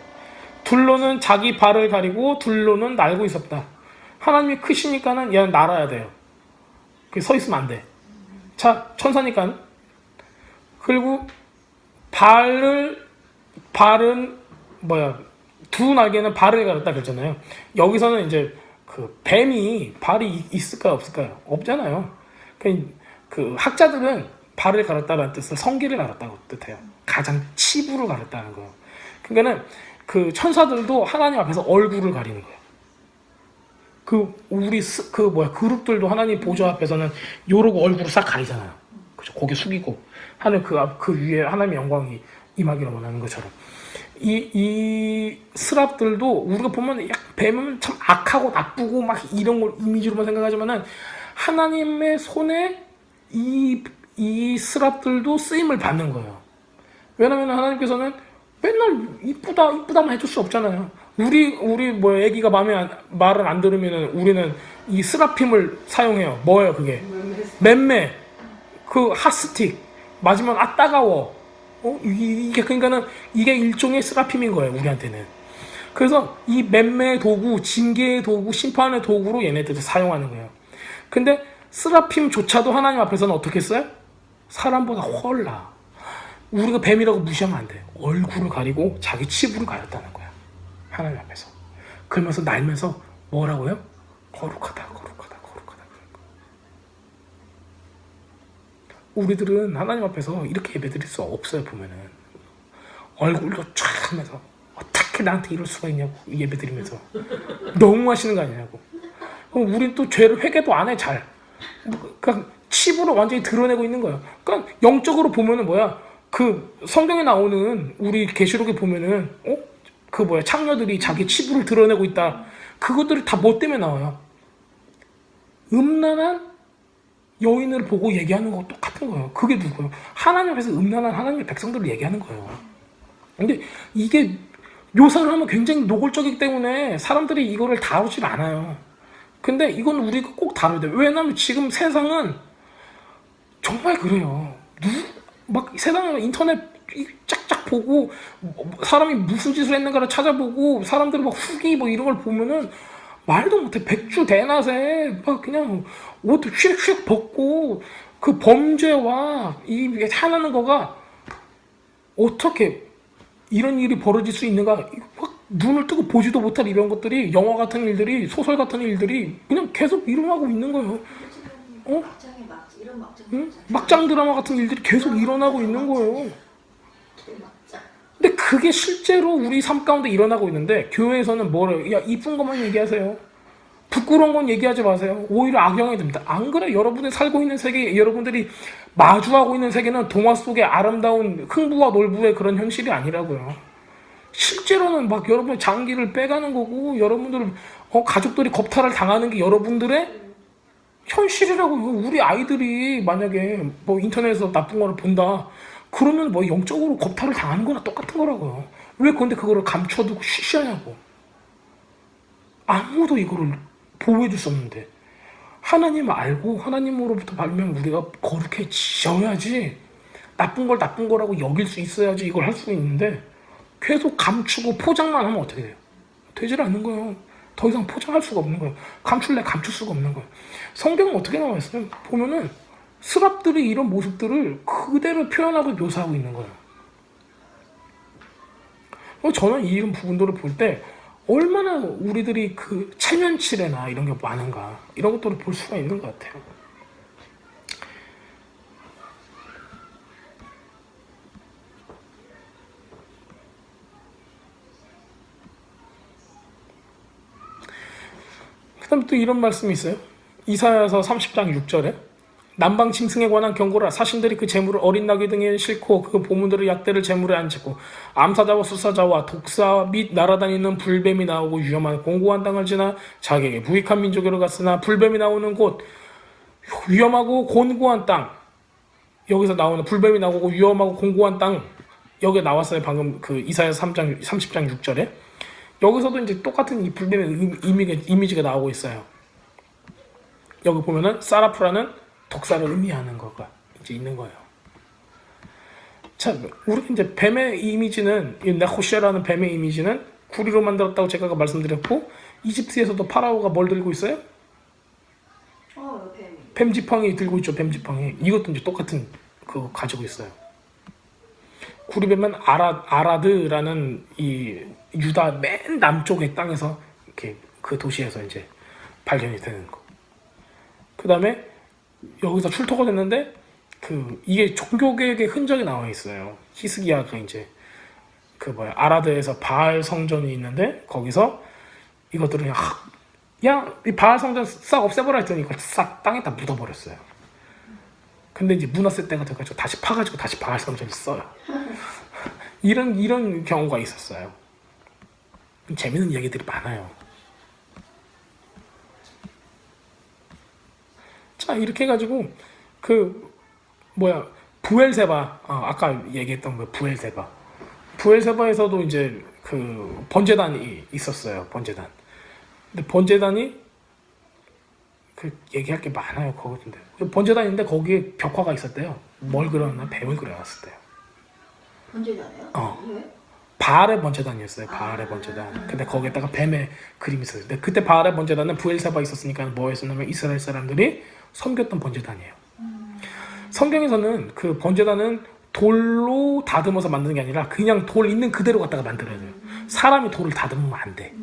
둘로는 자기 발을 가리고 둘로는 날고 있었다. 하나님이 크시니까는 얘는 날아야 돼요. 서 있으면 안 돼. 자, 천사니까. 그리고 발은 두 날개는 발을 가렸다 그랬잖아요. 여기서는 이제 그 뱀이 발이 있을까요, 없을까요? 없잖아요. 그 학자들은 발을 가렸다는 뜻을 성기를 가렸다고 뜻해요. 가장 치부를 가렸다는 거예요. 그러니까는 그 천사들도 하나님 앞에서 얼굴을 가리는 거예요. 그룹들도 하나님 보좌 앞에서는 요러고 얼굴을 싹 가리잖아요. 그죠? 고개 숙이고 하늘 그 위에 하나님의 영광이 임하기를 원하는 것처럼. 이 스랍들도 우리가 보면 뱀은 참 악하고 나쁘고 막 이런 걸 이미지로만 생각하지만은 하나님의 손에 이 스랍들도 쓰임을 받는 거예요. 왜냐면 하나님께서는 맨날 이쁘다만 해줄 수 없잖아요. 우리 애기가 말을 안 들으면은 우리는 이 스라핌을 사용해요. 뭐예요 그게? 맴매. 그 핫스틱. 맞으면 따가워. 그러니까는 이게 일종의 스라핌인 거예요, 우리한테는. 그래서 이 맴매의 도구, 징계의 도구, 심판의 도구로 얘네들을 사용하는 거예요. 근데 스라핌조차도 하나님 앞에서는 어떻게 써요? 사람보다 훨 나아. 우리가 뱀이라고 무시하면 안 돼. 얼굴을 가리고 자기 치부를 가렸다는 거야. 하나님 앞에서. 그러면서 날면서 뭐라고요? 거룩하다. 우리들은 하나님 앞에서 이렇게 예배드릴 수 없어요, 보면은. 얼굴도 쫙 하면서 어떻게 나한테 이럴 수가 있냐고, 예배드리면서. 너무 하시는 거 아니냐고. 그럼 우린 또 죄를 회개도 안 해, 잘. 그러니까 치부를 완전히 드러내고 있는 거예요. 그러니까 영적으로 보면은 그 성경에 나오는 우리 계시록에 보면은 창녀들이 자기 치부를 드러내고 있다. 그것들이 다 뭐 때문에 나와요? 음란한 여인을 보고 얘기하는 거 똑같은 거예요. 그게 누구예요? 하나님 앞에서 음란한 하나님의 백성들을 얘기하는 거예요. 근데 이게 묘사를 하면 굉장히 노골적이기 때문에 사람들이 이거를 다루질 않아요. 근데 이건 우리가 꼭 다뤄야 돼요. 왜냐하면 지금 세상은 정말 그래요. 세상에 인터넷 쫙쫙 보고 사람이 무슨 짓을 했는가를 찾아보고 사람들이 후기 이런 걸 보면은 말도 못해. 백주대낮에 그냥 옷 휙휙 벗고 그 범죄와 이 하나는 거가 어떻게 이런 일이 벌어질 수 있는가. 눈을 뜨고 보지도 못할 이런 것들이, 영화 같은 일들이, 소설 같은 일들이 그냥 계속 일어나고 있는 거예요. 막장 드라마 같은 일들이 계속 일어나고 있는 거예요. 근데 그게 실제로 우리 삶 가운데 일어나고 있는데 교회에서는 뭐래요? 야, 이쁜 것만 얘기하세요. 부끄러운 건 얘기하지 마세요. 오히려 악영이 됩니다. 안 그래? 여러분이 살고 있는 세계, 여러분들이 마주하고 있는 세계는 동화 속의 아름다운 흥부와 놀부의 그런 현실이 아니라고요. 실제로는 막 여러분의 장기를 빼가는 거고, 여러분들 가족들이 겁탈을 당하는 게 여러분들의 현실이라고요. 우리 아이들이 만약에 뭐 인터넷에서 나쁜 거를 본다, 그러면 뭐 영적으로 겁탈을 당하는 거나 똑같은 거라고요. 왜 근데 그거를 감춰두고 쉬쉬하냐고. 아무도 이거를 보호해줄 수 없는데, 하나님 알고 하나님으로부터 받으면 우리가 거룩해져야지, 나쁜 걸 나쁜 거라고 여길 수 있어야지 이걸 할 수 있는데, 계속 감추고 포장만 하면 어떻게 돼요? 되질 않는 거예요. 더 이상 포장할 수가 없는 거예요. 감출래 감출 수가 없는 거예요. 성경은 어떻게 나와 있어요? 보면은 스랍들이 이런 모습들을 그대로 표현하고 묘사하고 있는 거예요. 저는 이런 부분들을 볼 때 얼마나 우리들이 그 체면치레나 이런 게 많은가, 이런 것들을 볼 수가 있는 것 같아요. 그 다음에 또 이런 말씀이 있어요. 이사야서 30장 6절에 남방 짐승에 관한 경고라. 사신들이 그 재물을 어린 나귀 등에 싣고 그 보문들을 약대를 재물에 앉히고 암사자와 수사자와 독사 및 날아다니는 불뱀이 나오고 위험한 공고한 땅을 지나 자기에게 부익한 민족으로 갔으나, 불뱀이 나오는 곳, 위험하고 곤고한 땅, 여기서 나오는 불뱀이 나오고 위험하고 공고한 땅, 여기 나왔어요. 방금 그 이사야서 30장 6절에. 여기서도 이제 똑같은 이 불뱀의 이미지가 나오고 있어요. 여기 보면은 사라프라는 독사를 의미하는 거가 이제 있는 거예요. 자, 우리 이제 뱀의 이미지는, 이 네호시아라는 뱀의 이미지는 구리로 만들었다고 제가 아까 말씀드렸고, 이집트에서도 파라오가 뭘 들고 있어요? 뱀 지팡이 들고 있죠. 뱀 지팡이. 이것도 이제 똑같은 그거 가지고 있어요. 구리뱀은 아라드라는 이 유다 맨 남쪽의 땅에서 이렇게 그 도시에서 이제 발견이 되는 거. 그 다음에 여기서 출토가 됐는데, 이게 종교개혁의 흔적이 나와 있어요. 히스기야가 이제 아라드에서 바알 성전이 있는데, 거기서 이것들을 이 바알 성전 싹 없애버려 했더니 이걸 싹 땅에다 묻어버렸어요. 근데 이제 문화세 때가 돼가지고 다시 파가지고 다시 바알 성전을 써요. 이런 경우가 있었어요. 재밌는 얘기들이 많아요. 자, 이렇게 해가지고 부엘세바, 아까 얘기했던 그 부엘세바에서도 이제 그 번제단이 있었어요. 번제단. 근데 번제단이 얘기할 게 많아요. 거기인데 번제단인데 거기에 벽화가 있었대요. 뭘 그려놨나? 뱀을 그려놨었대요. 번제단이요? 왜? 바알의 번제단이었어요. 바알의 번제단. 근데 거기에다가 뱀의 그림이 있었어요. 근데 그때 바알의 번제단은 부엘세바에 있었으니까 뭐 했었냐면 이스라엘 사람들이 섬겼던 번제단이에요. 성경에서는 그 번제단은 돌로 다듬어서 만드는 게 아니라 그냥 돌 있는 그대로 갖다가 만들어야 돼요. 사람이 돌을 다듬으면 안 돼.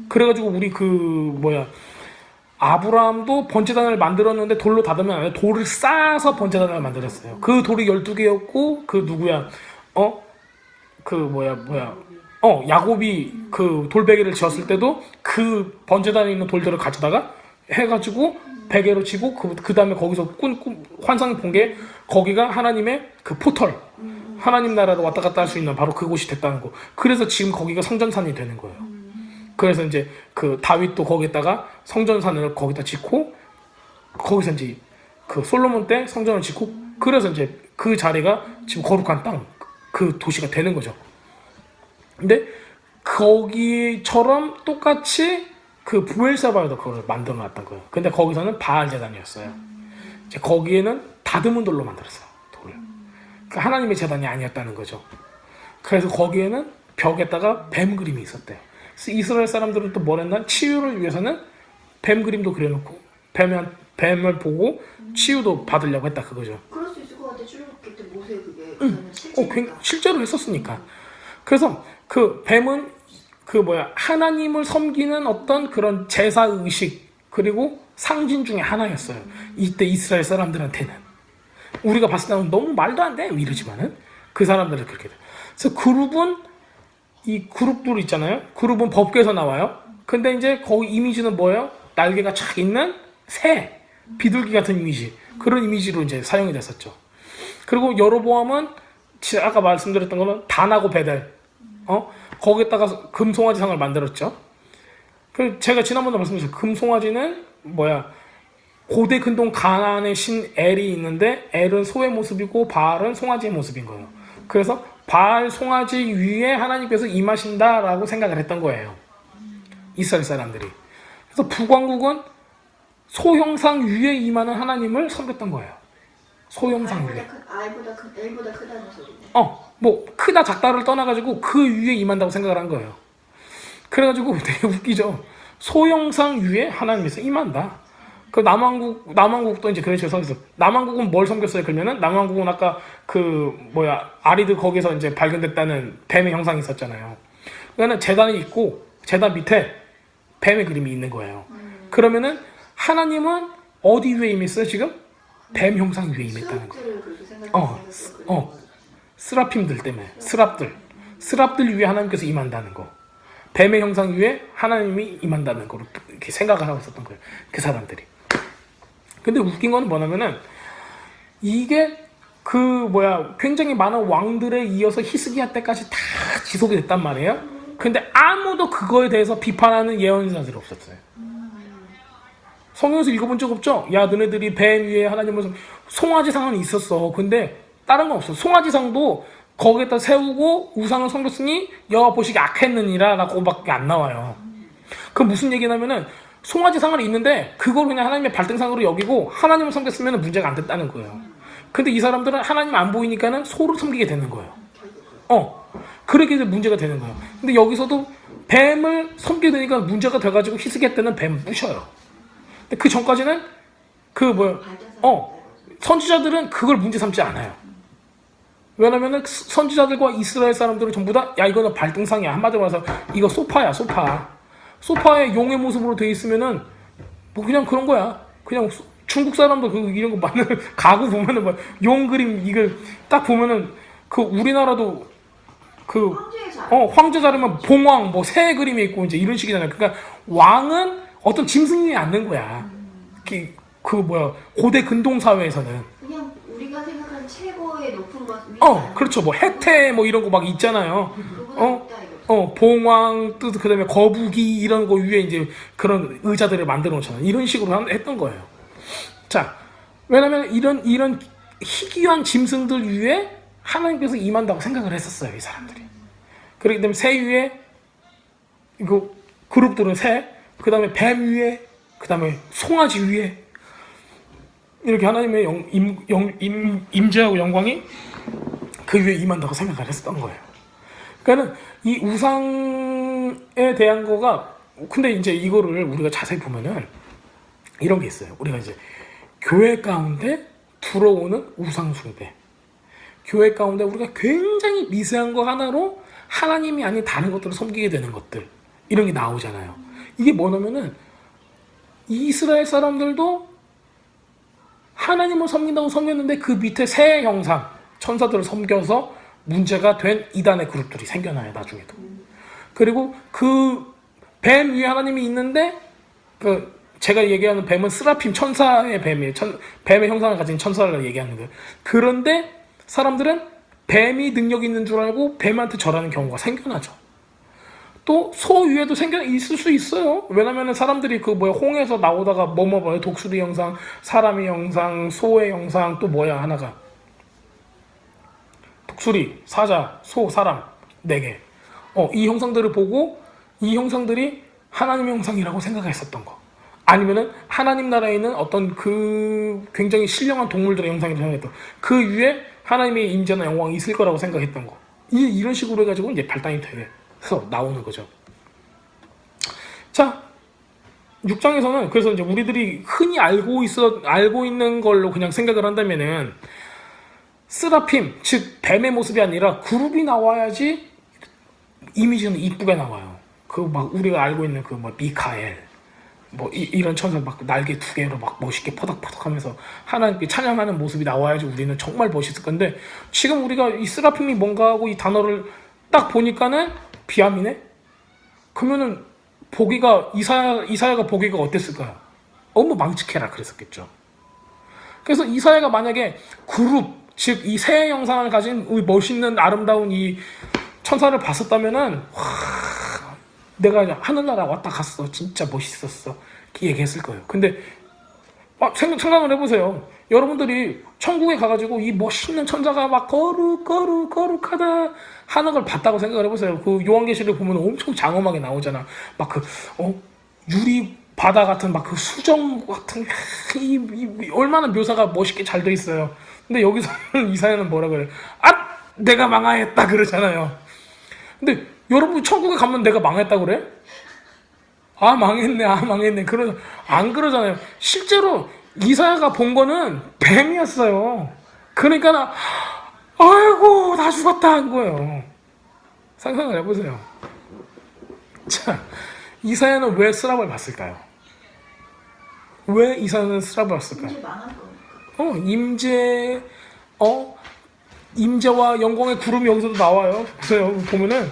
그래가지고 우리 아브라함도 번제단을 만들었는데 돌로 다듬으면 안 돼. 돌을 싸서 번제단을 만들었어요. 그 돌이 12개였고 야곱이 그 돌베개를 지었을 때도 그 번제단에 있는 돌들을 가져다가 해가지고 베개로 치고 그 다음에 거기서 환상을 본 게 거기가 하나님의 그 포털, 하나님 나라로 왔다 갔다 할 수 있는 바로 그곳이 됐다는 거. 그래서 지금 거기가 성전산이 되는 거예요. 그래서 이제 그 다윗도 거기다가 성전산을 거기다 짓고, 거기서 이제 그 솔로몬 때 성전을 짓고, 그래서 이제 그 자리가 지금 거룩한 땅, 그 도시가 되는 거죠. 근데 거기처럼 똑같이 그 부엘세바에도 그걸 만들어 놨던 거예요. 근데 거기서는 바알 제단이었어요. 이제 거기에는 다듬은 돌로 만들었어요. 돌을. 그 하나님의 제단이 아니었다는 거죠. 그래서 거기에는 벽에다가 뱀 그림이 있었대요. 그래서 이스라엘 사람들은 또 뭘 했나? 치유를 위해서는 뱀 그림도 그려놓고 뱀을 보고 치유도 받으려고 했다 그거죠. 그럴 수 있을 것 같아. 출애굽기 때 모세 그게 실제로 했었으니까. 그래서 그 뱀은 하나님을 섬기는 어떤 그런 제사 의식, 그리고 상징 중에 하나였어요. 이때 이스라엘 사람들한테는. 우리가 봤을 때는 너무 말도 안 돼 이러지만은 그 사람들은 그렇게 돼. 그래서 이 그룹들 있잖아요. 그룹은 법궤에서 나와요. 근데 이제 거기 이미지는 뭐예요? 날개가 착 있는 새, 비둘기 같은 이미지. 그런 이미지로 이제 사용이 됐었죠. 그리고 여로보암은 아까 말씀드렸던 거는 단하고 베델, 거기에다가 금송아지상을 만들었죠. 그 제가 지난번에 말씀드렸죠. 금송아지는 고대 근동 가나안의 신 엘이 있는데 엘은 소의 모습이고 바알은 송아지의 모습인 거예요. 그래서 바알 송아지 위에 하나님께서 임하신다라고 생각을 했던 거예요. 이스라엘 사람들이. 그래서 북왕국은 소형상 위에 임하는 하나님을 섬겼던 거예요. 소형상 위에. L보다 크다는 소리네. 크다 작다를 떠나가지고 그 위에 임한다고 생각을 한 거예요. 그래가지고 되게 웃기죠. 소형상 위에 하나님께서 임한다. 그 남왕국도 이제 그런 식으로 섬겼어. 남왕국은 뭘 섬겼어요? 그러면은 남왕국은 아까 아리드 거기서 이제 발견됐다는 뱀의 형상이 있었잖아요. 그러니까 재단이 있고 재단 밑에 뱀의 그림이 있는 거예요. 그러면은 하나님은 어디 위에 임했어요 지금? 뱀 형상 위에 임했다는 거예요. 스라핌들 때문에 스랍들 위에 하나님께서 임한다는 거. 뱀의 형상 위에 하나님이 임한다는 거로 이렇게 생각을 하고 있었던 거예요. 그 사람들이. 근데 웃긴 건 뭐냐면은 이게 굉장히 많은 왕들에 이어서 히스기야 때까지 다 지속이 됐단 말이에요. 근데 아무도 그거에 대해서 비판하는 예언자들이 없었어요. 성경에서 읽어본 적 없죠? 야, 너네들이 뱀 위에 하나님을 송아지상은 있었어. 근데 다른 건 없어. 송아지상도 거기에다 세우고 우상을 섬겼으니 여호와 보시기 악했느니라 라고밖에 안 나와요. 그 무슨 얘기냐면은 송아지상은 있는데 그걸 그냥 하나님의 발등상으로 여기고 하나님을 섬겼으면 문제가 안 됐다는 거예요. 근데 이 사람들은 하나님 안 보이니까는 소를 섬기게 되는 거예요. 그렇게 해서 문제가 되는 거예요. 근데 여기서도 뱀을 섬기게 되니까 문제가 돼가지고 히스기야 때는 뱀을 부셔요. 근데 그 전까지는 선지자들은 그걸 문제 삼지 않아요. 왜냐면은 선지자들과 이스라엘 사람들은 전부 다 야 이거는 발등상이야. 한마디로 말해서 이거 소파야 소파. 소파에 용의 모습으로 돼 있으면은 그냥 그런 거야. 그냥 중국 사람도 이런 거 많은 가구 보면은 용 그림 이걸 딱 보면은 우리나라도 황제 자르면 봉왕 새 그림이 있고 이제 이런 식이잖아요. 그러니까 왕은 어떤 짐승이 않는 거야. 고대 근동 사회에서는 그냥 우리가 생각하는 최고의 높은 것 그렇죠. 해태 이런 거 있잖아요. 봉왕 그다음에 거북이 이런 거 위에 이제 그런 의자들을 만들어 놓잖아요. 이런 식으로 했던 거예요. 자, 왜냐면 이런 희귀한 짐승들 위에 하나님께서 임한다고 생각을 했었어요, 이 사람들이. 그렇기 때문에 새 위에 그룹들은 새, 그다음에 뱀 위에, 그다음에 송아지 위에 이렇게 하나님의 임재하고 영광이 그 위에 임한다고 생각을 했었던 거예요. 그러니까는 이 우상에 대한 거가 근데 이제 이거를 우리가 자세히 보면은 이런 게 있어요. 우리가 이제 교회 가운데 들어오는 우상 숭배. 교회 가운데 우리가 굉장히 미세한 거 하나로 하나님이 아닌 다른 것들을 섬기게 되는 것들 이런 게 나오잖아요. 이게 뭐냐면은 이스라엘 사람들도 하나님을 섬긴다고 섬겼는데 그 밑에 새 형상 천사들을 섬겨서 문제가 된 이단의 그룹들이 생겨나요. 나중에도. 그리고 그 뱀 위에 하나님이 있는데 제가 얘기하는 뱀은 스라핌 천사의 뱀이에요. 뱀의 형상을 가진 천사를 얘기하는 거예요. 그런데 사람들은 뱀이 능력 있는 줄 알고 뱀한테 절하는 경우가 생겨나죠. 또 소 위에도 있을 수 있어요. 왜냐면은 사람들이 홍에서 나오다가 독수리 형상, 사람의 형상, 소의 형상, 또 하나가 독수리, 사자, 소, 사람 4개. 이 형상들을 보고 이 형상들이 하나님의 형상이라고 생각했었던 거. 아니면은 하나님 나라에 있는 어떤 굉장히 신령한 동물들의 형상이라고 생각했던 그 위에 하나님의 임재나 영광이 있을 거라고 생각했던 거. 이런 식으로 해가지고 이제 발단이 돼서 나오는 거죠. 자, 6장에서는 그래서 이제 우리들이 흔히 알고 있는 걸로 그냥 생각을 한다면은 스라핌, 즉 뱀의 모습이 아니라 그룹이 나와야지 이미지는 이쁘게 나와요. 우리가 알고 있는 미카엘, 이런 천사 날개 2개로 멋있게 퍼덕퍼덕하면서 하나님께 찬양하는 모습이 나와야지 우리는 정말 멋있을 건데 지금 우리가 이 스라핌이 뭔가 하고 이 단어를 딱 보니까는 비암이네. 그러면은 보기가 이사야가 보기가 어땠을까요? 너무 망측해라 그랬었겠죠. 그래서 이사야가 만약에 그룹 즉 이 새 형상을 가진 우리 멋있는 아름다운 이 천사를 봤었다면은 와, 내가 하늘나라 왔다 갔어 진짜 멋있었어 이렇게 얘기했을 거예요. 근데 생각을 해보세요. 여러분들이 천국에 가가지고 이 멋있는 천사가 막 거룩하다 하는 걸 봤다고 생각을 해보세요. 그 요한계시를 보면 엄청 장엄하게 나오잖아. 막 유리 바다 같은 막 그 수정 같은 얼마나 묘사가 멋있게 잘 돼 있어요. 근데 여기서는 이사야는 뭐라 그래? 아, 내가 망하였다 그러잖아요. 근데 여러분 천국에 가면 내가 망했다 그래? 아 망했네. 안 그러잖아요. 실제로 이사야가 본 거는 뱀이었어요. 그러니까 아이고 다 죽었다 한 거예요. 상상을 해보세요. 자, 이사야는 왜 쓰라을 봤을까요? 왜 이사야는 쓰라을 봤을까요? 이제 망한 거니까. 임재와 영광의 구름이 여기서도 나와요. 보세요. 보면은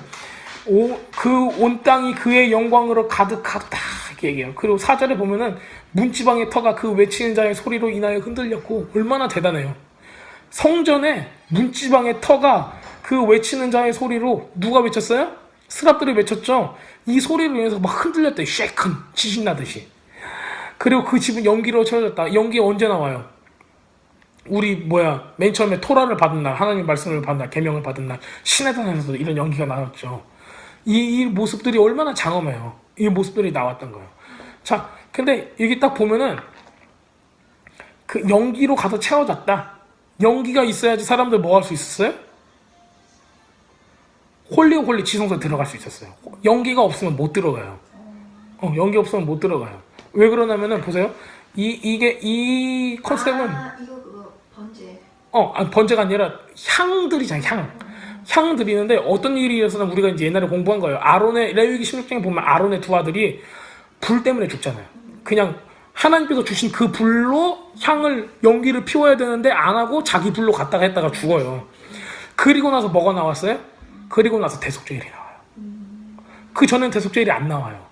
그 온 땅이 그의 영광으로 가득하다 이렇게 얘기해요. 그리고 4절에 보면은 문지방의 터가 그 외치는 자의 소리로 인하여 흔들렸고 얼마나 대단해요. 성전에 문지방의 터가 그 외치는 자의 소리로 누가 외쳤어요? 스랍들이 외쳤죠. 이 소리로 인해서 막 흔들렸대요. 쉐큰 지진 나듯이. 그리고 그 집은 연기로 채워졌다. 연기 언제 나와요? 우리 맨 처음에 토라를 받은 날, 하나님 말씀을 받은 날, 계명을 받은 날, 시내단에서도 이런 연기가 나왔죠. 이 모습들이 얼마나 장엄해요. 이 모습들이 나왔던 거예요. 자, 근데 여기 딱 보면은 그 연기로 가서 채워졌다. 연기가 있어야지 사람들 뭐 할 수 있었어요? 홀리 지성소에 들어갈 수 있었어요. 연기가 없으면 못 들어가요. 연기 없으면 못 들어가요. 왜 그러냐면은 보세요. 이 컨셉은 이거 그거 번제. 번제가 아니라 향들이잖아요. 향 드리는데 어떤 일이 일어서나 우리가 이제 옛날에 공부한 거예요. 레위기 16장에 보면 아론의 두 아들이 불 때문에 죽잖아요. 그냥 하나님께서 주신 그 불로 연기를 피워야 되는데 안 하고 자기 불로 갔다가 했다가 죽어요. 그리고 나서 뭐가 나왔어요? 그리고 나서 대속죄일이 나와요. 그 전엔 대속죄일이 안 나와요.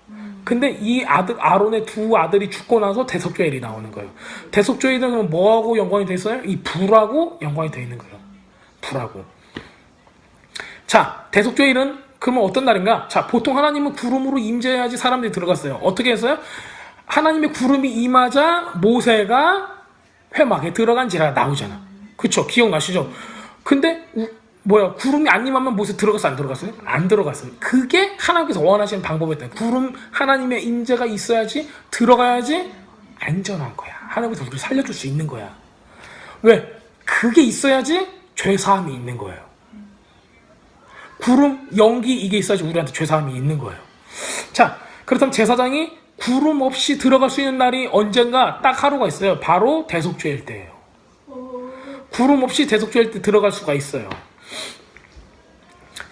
근데 이 아론의 두 아들이 죽고 나서 대속죄일이 나오는 거예요. 대속죄일은 뭐하고 연관이 돼 있어요? 이 불하고 연관이 돼 있는 거예요. 불하고. 자, 대속죄일은 그러면 어떤 날인가? 자, 보통 하나님은 구름으로 임재해야지 사람들이 들어갔어요. 어떻게 했어요? 하나님의 구름이 임하자 모세가 회막에 들어간지라 나오잖아. 그쵸? 기억나시죠? 근데 구름이 안 임하면 모세 들어갔어? 안 들어갔어요? 안 들어갔어요. 그게 하나님께서 원하시는 방법이었다. 하나님의 임재가 있어야지 들어가야지 안전한 거야. 하나님께서 우리를 살려줄 수 있는 거야. 왜? 그게 있어야지 죄사함이 있는 거예요. 구름, 연기 이게 있어야지 우리한테 죄사함이 있는 거예요. 자, 그렇다면 제사장이 구름 없이 들어갈 수 있는 날이 언젠가 딱 하루가 있어요. 바로 대속죄일 때예요. 구름 없이 대속죄일 때 들어갈 수가 있어요.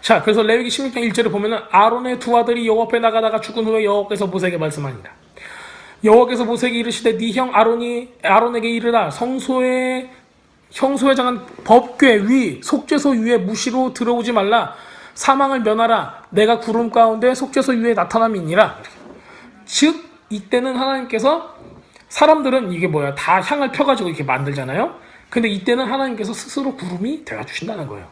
자, 그래서 레위기 16장 1절에 보면은 아론의 두 아들이 여호와 앞에 나가다가 죽은 후에 여호와께서 모세에게 말씀하니라. 여호와께서 모세에게 이르시되 네 형 아론에게 이르라. 형소에 정한 법궤 위 속죄소 위에 무시로 들어오지 말라. 사망을 면하라. 내가 구름 가운데 속죄소 위에 나타남이니라. 즉 이때는 하나님께서 사람들은 이게 다 향을 펴가지고 이렇게 만들잖아요. 근데 이때는 하나님께서 스스로 구름이 되어주신다는 거예요.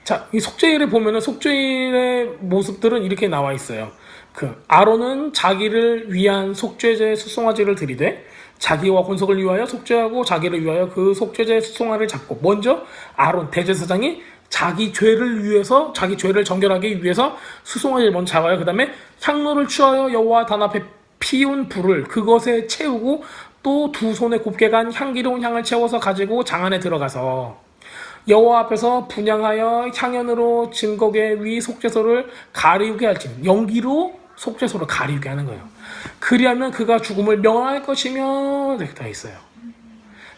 자, 이 속죄일을 보면은 속죄일의 모습들은 이렇게 나와 있어요. 아론은 자기를 위한 속죄제 수송아지를 드리되 자기와 권속을 위하여 속죄하고 자기를 위하여 그 속죄제 수송아를 잡고 먼저 아론 대제사장이 자기 죄를 정결하기 위해서 수송아지를 먼저 잡아요. 그 다음에 향로를 취하여 여호와 단 앞에 피운 불을 그것에 채우고 또 두 손에 곱게 간 향기로운 향을 채워서 가지고 장 안에 들어가서 여호와 앞에서 분향하여 향연으로 증거계 위 속죄소를 가리우게 할지 연기로 속죄소를 가리우게 하는 거예요. 그리하면 그가 죽음을 명할 것이며 이렇게 다 있어요.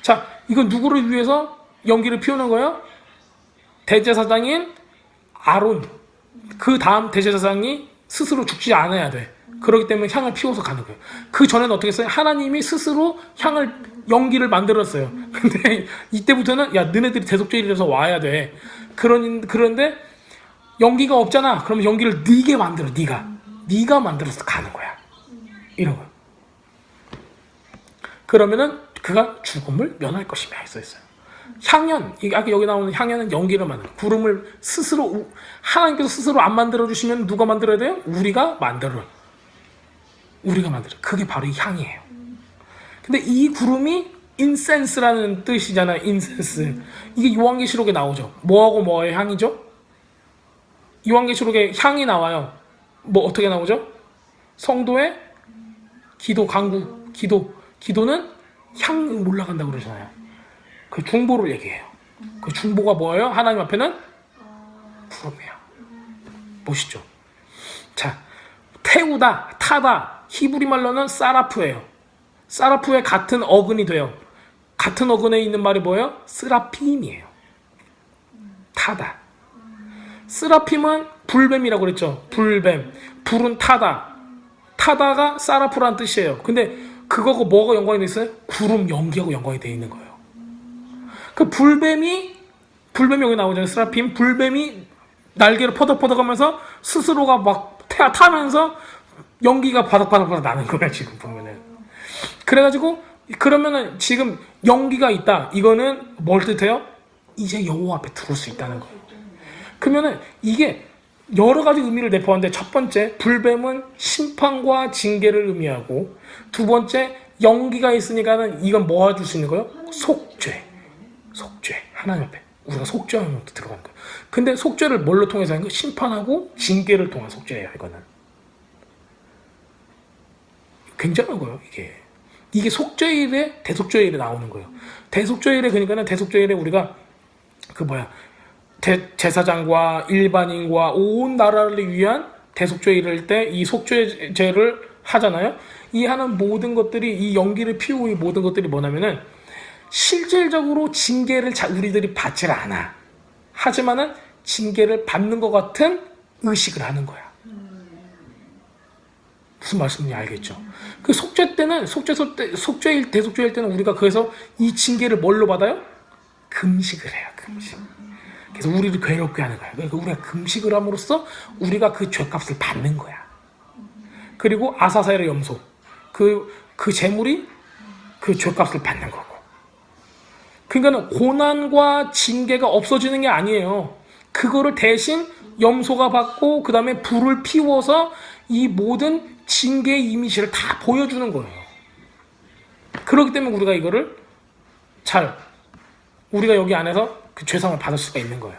자, 이건 누구를 위해서 연기를 피우는 거예요? 대제사장인 아론. 그 다음 대제사장이 스스로 죽지 않아야 돼. 그렇기 때문에 향을 피워서 가는 거예요. 그 전에는 어떻게 했어요? 하나님이 스스로 연기를 만들었어요. 근데 이때부터는 야 너네들이 대속죄일이라서 와야 돼. 그런데 연기가 없잖아. 그러면 연기를 네게 만들어. 네가 만들어서 가는 거야. 이런 거. 그러면은 그가 죽음을 면할 것이며 했어요. 향연, 아까 여기 나오는 향연은 연기를 만드는, 구름을 스스로 하나님께서 스스로 안 만들어 주시면 누가 만들어야 돼요? 우리가 만들어. 그게 바로 이 향이에요. 근데 이 구름이 인센스라는 뜻이잖아요. 인센스. 이게 요한계시록에 나오죠. 뭐하고 뭐의 향이죠? 요한계시록에 향이 나와요. 뭐 어떻게 나오죠? 성도의 기도, 간구, 기도는 향이 올라간다고 그러잖아요. 그 중보를 얘기해요. 그 중보가 뭐예요? 하나님 앞에는 구름이야. 멋있죠? 자, 태우다, 타다. 히브리 말로는 사라프예요. 사라프의 같은 어근이 돼요. 같은 어근에 있는 말이 뭐예요? 스라핌이에요. 타다. 스라핌은 불뱀이라고 그랬죠. 불뱀. 불은 타다. 타다가 사라프라는 뜻이에요. 근데 그거하고 뭐가 연관이 돼 있어요? 구름 연기하고 연관이 돼 있는 거예요. 그 불뱀이 여기 나오잖아요. 스라핌. 불뱀이 날개를 퍼덕퍼덕하면서 스스로가 막 타면서 연기가 바닥바닥 나는 거야, 지금 보면은. 그래가지고 그러면은 지금 연기가 있다. 이거는 뭘 뜻해요? 이제 여호와 앞에 들어올 수 있다는 거예요. 그러면은 이게 여러 가지 의미를 내포하는데, 첫 번째 불뱀은 심판과 징계를 의미하고, 두 번째 연기가 있으니까는 이건 뭐 해줄 수 있는 거예요? 속죄. 하나님 앞에 우리가 속죄하는 것도 들어가는 거예요. 근데 속죄를 뭘로 통해서 하는 거예요? 심판하고 징계를 통한 속죄예요. 이거는 굉장한 거예요. 이게 속죄일에 대속죄일에 나오는 거예요. 대속죄일에, 그러니까는 대속죄일에 우리가 제사장과 일반인과 온 나라를 위한 대속죄일일 때 이 속죄제를 하잖아요. 이 하는 모든 것들이, 이 연기를 피우고 이 모든 것들이 뭐냐면은 실질적으로 징계를 우리들이 받질 않아. 하지만은 징계를 받는 것 같은 의식을 하는 거야. 무슨 말씀인지 알겠죠? 그 속죄 때는, 속죄일, 대속죄일 때는 우리가 그래서 이 징계를 뭘로 받아요? 금식을 해요, 금식. 그래서 우리를 괴롭게 하는 거야. 그러니까 우리가 금식을 함으로써 우리가 그 죄값을 받는 거야. 그리고 아사셀의 염소. 그 재물이 그 죄값을 받는 거고. 그러니까 고난과 징계가 없어지는 게 아니에요. 그거를 대신 염소가 받고 그 다음에 불을 피워서 이 모든 징계의 이미지를 다 보여주는 거예요. 그렇기 때문에 우리가 이거를 우리가 여기 안에서 그 죄상을 받을 수가 있는 거예요.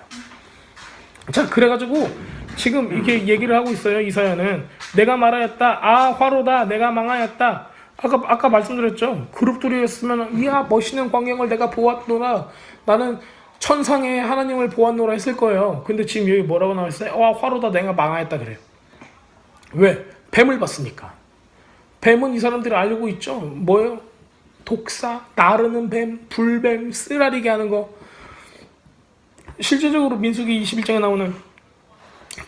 자, 그래가지고 지금 이렇게 얘기를 하고 있어요. 이사야는 내가 말하였다. 아, 화로다. 내가 망하였다. 아까 말씀드렸죠. 그룹들이었으면 이야 멋있는 광경을 내가 보았노라. 나는 천상의 하나님을 보았노라 했을 거예요. 근데 지금 여기 뭐라고 나와있어요? 와, 화로다. 내가 망하였다 그래요. 왜? 뱀을 봤으니까. 뱀은 이 사람들이 알고 있죠. 뭐예요? 독사, 나르는 뱀, 불뱀, 쓰라리게 하는 거. 실제적으로 민수기 21장에 나오는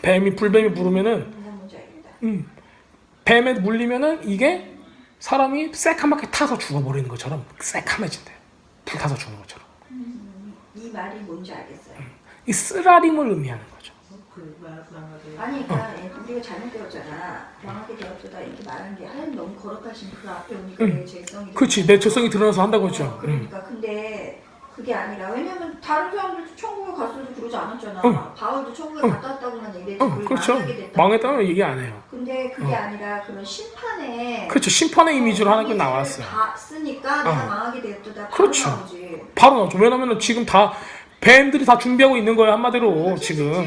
불뱀이 부르면은 뱀에 물리면은 이게 사람이 새카맣게 타서 죽어버리는 것처럼 새카매진대. 불 타서 죽는 것처럼. 이 말이 뭔지 알겠어요. 이 쓰라림을 의미하는 거죠. 아니, 그러니까 우리가 잘못 배웠잖아. 망하게 되었다 이렇게 말하는 게 하나님 너무 거룩하신 그 앞에 오니까 내 죄성이. 그렇지, 내 죄성이 드러나서 한다고 했죠. 그러니까 근데 그게 아니라, 왜냐면 다른 사람들도 천국에 갔어도 그러지 않았잖아. 바울도 천국에 갔다 왔다고만 얘기했지. 그렇죠. 망했다면 얘기 안 해요. 근데 그게 아니라 그런 심판에. 그렇죠. 심판의 이미지로 하나님 나왔어요. 다 쓰니까 내가 망하게 되었다. 그렇죠. 나오지. 바로 나오죠. 왜냐면은 지금 다 뱀들이 다 준비하고 있는 거예요. 한마디로 지금.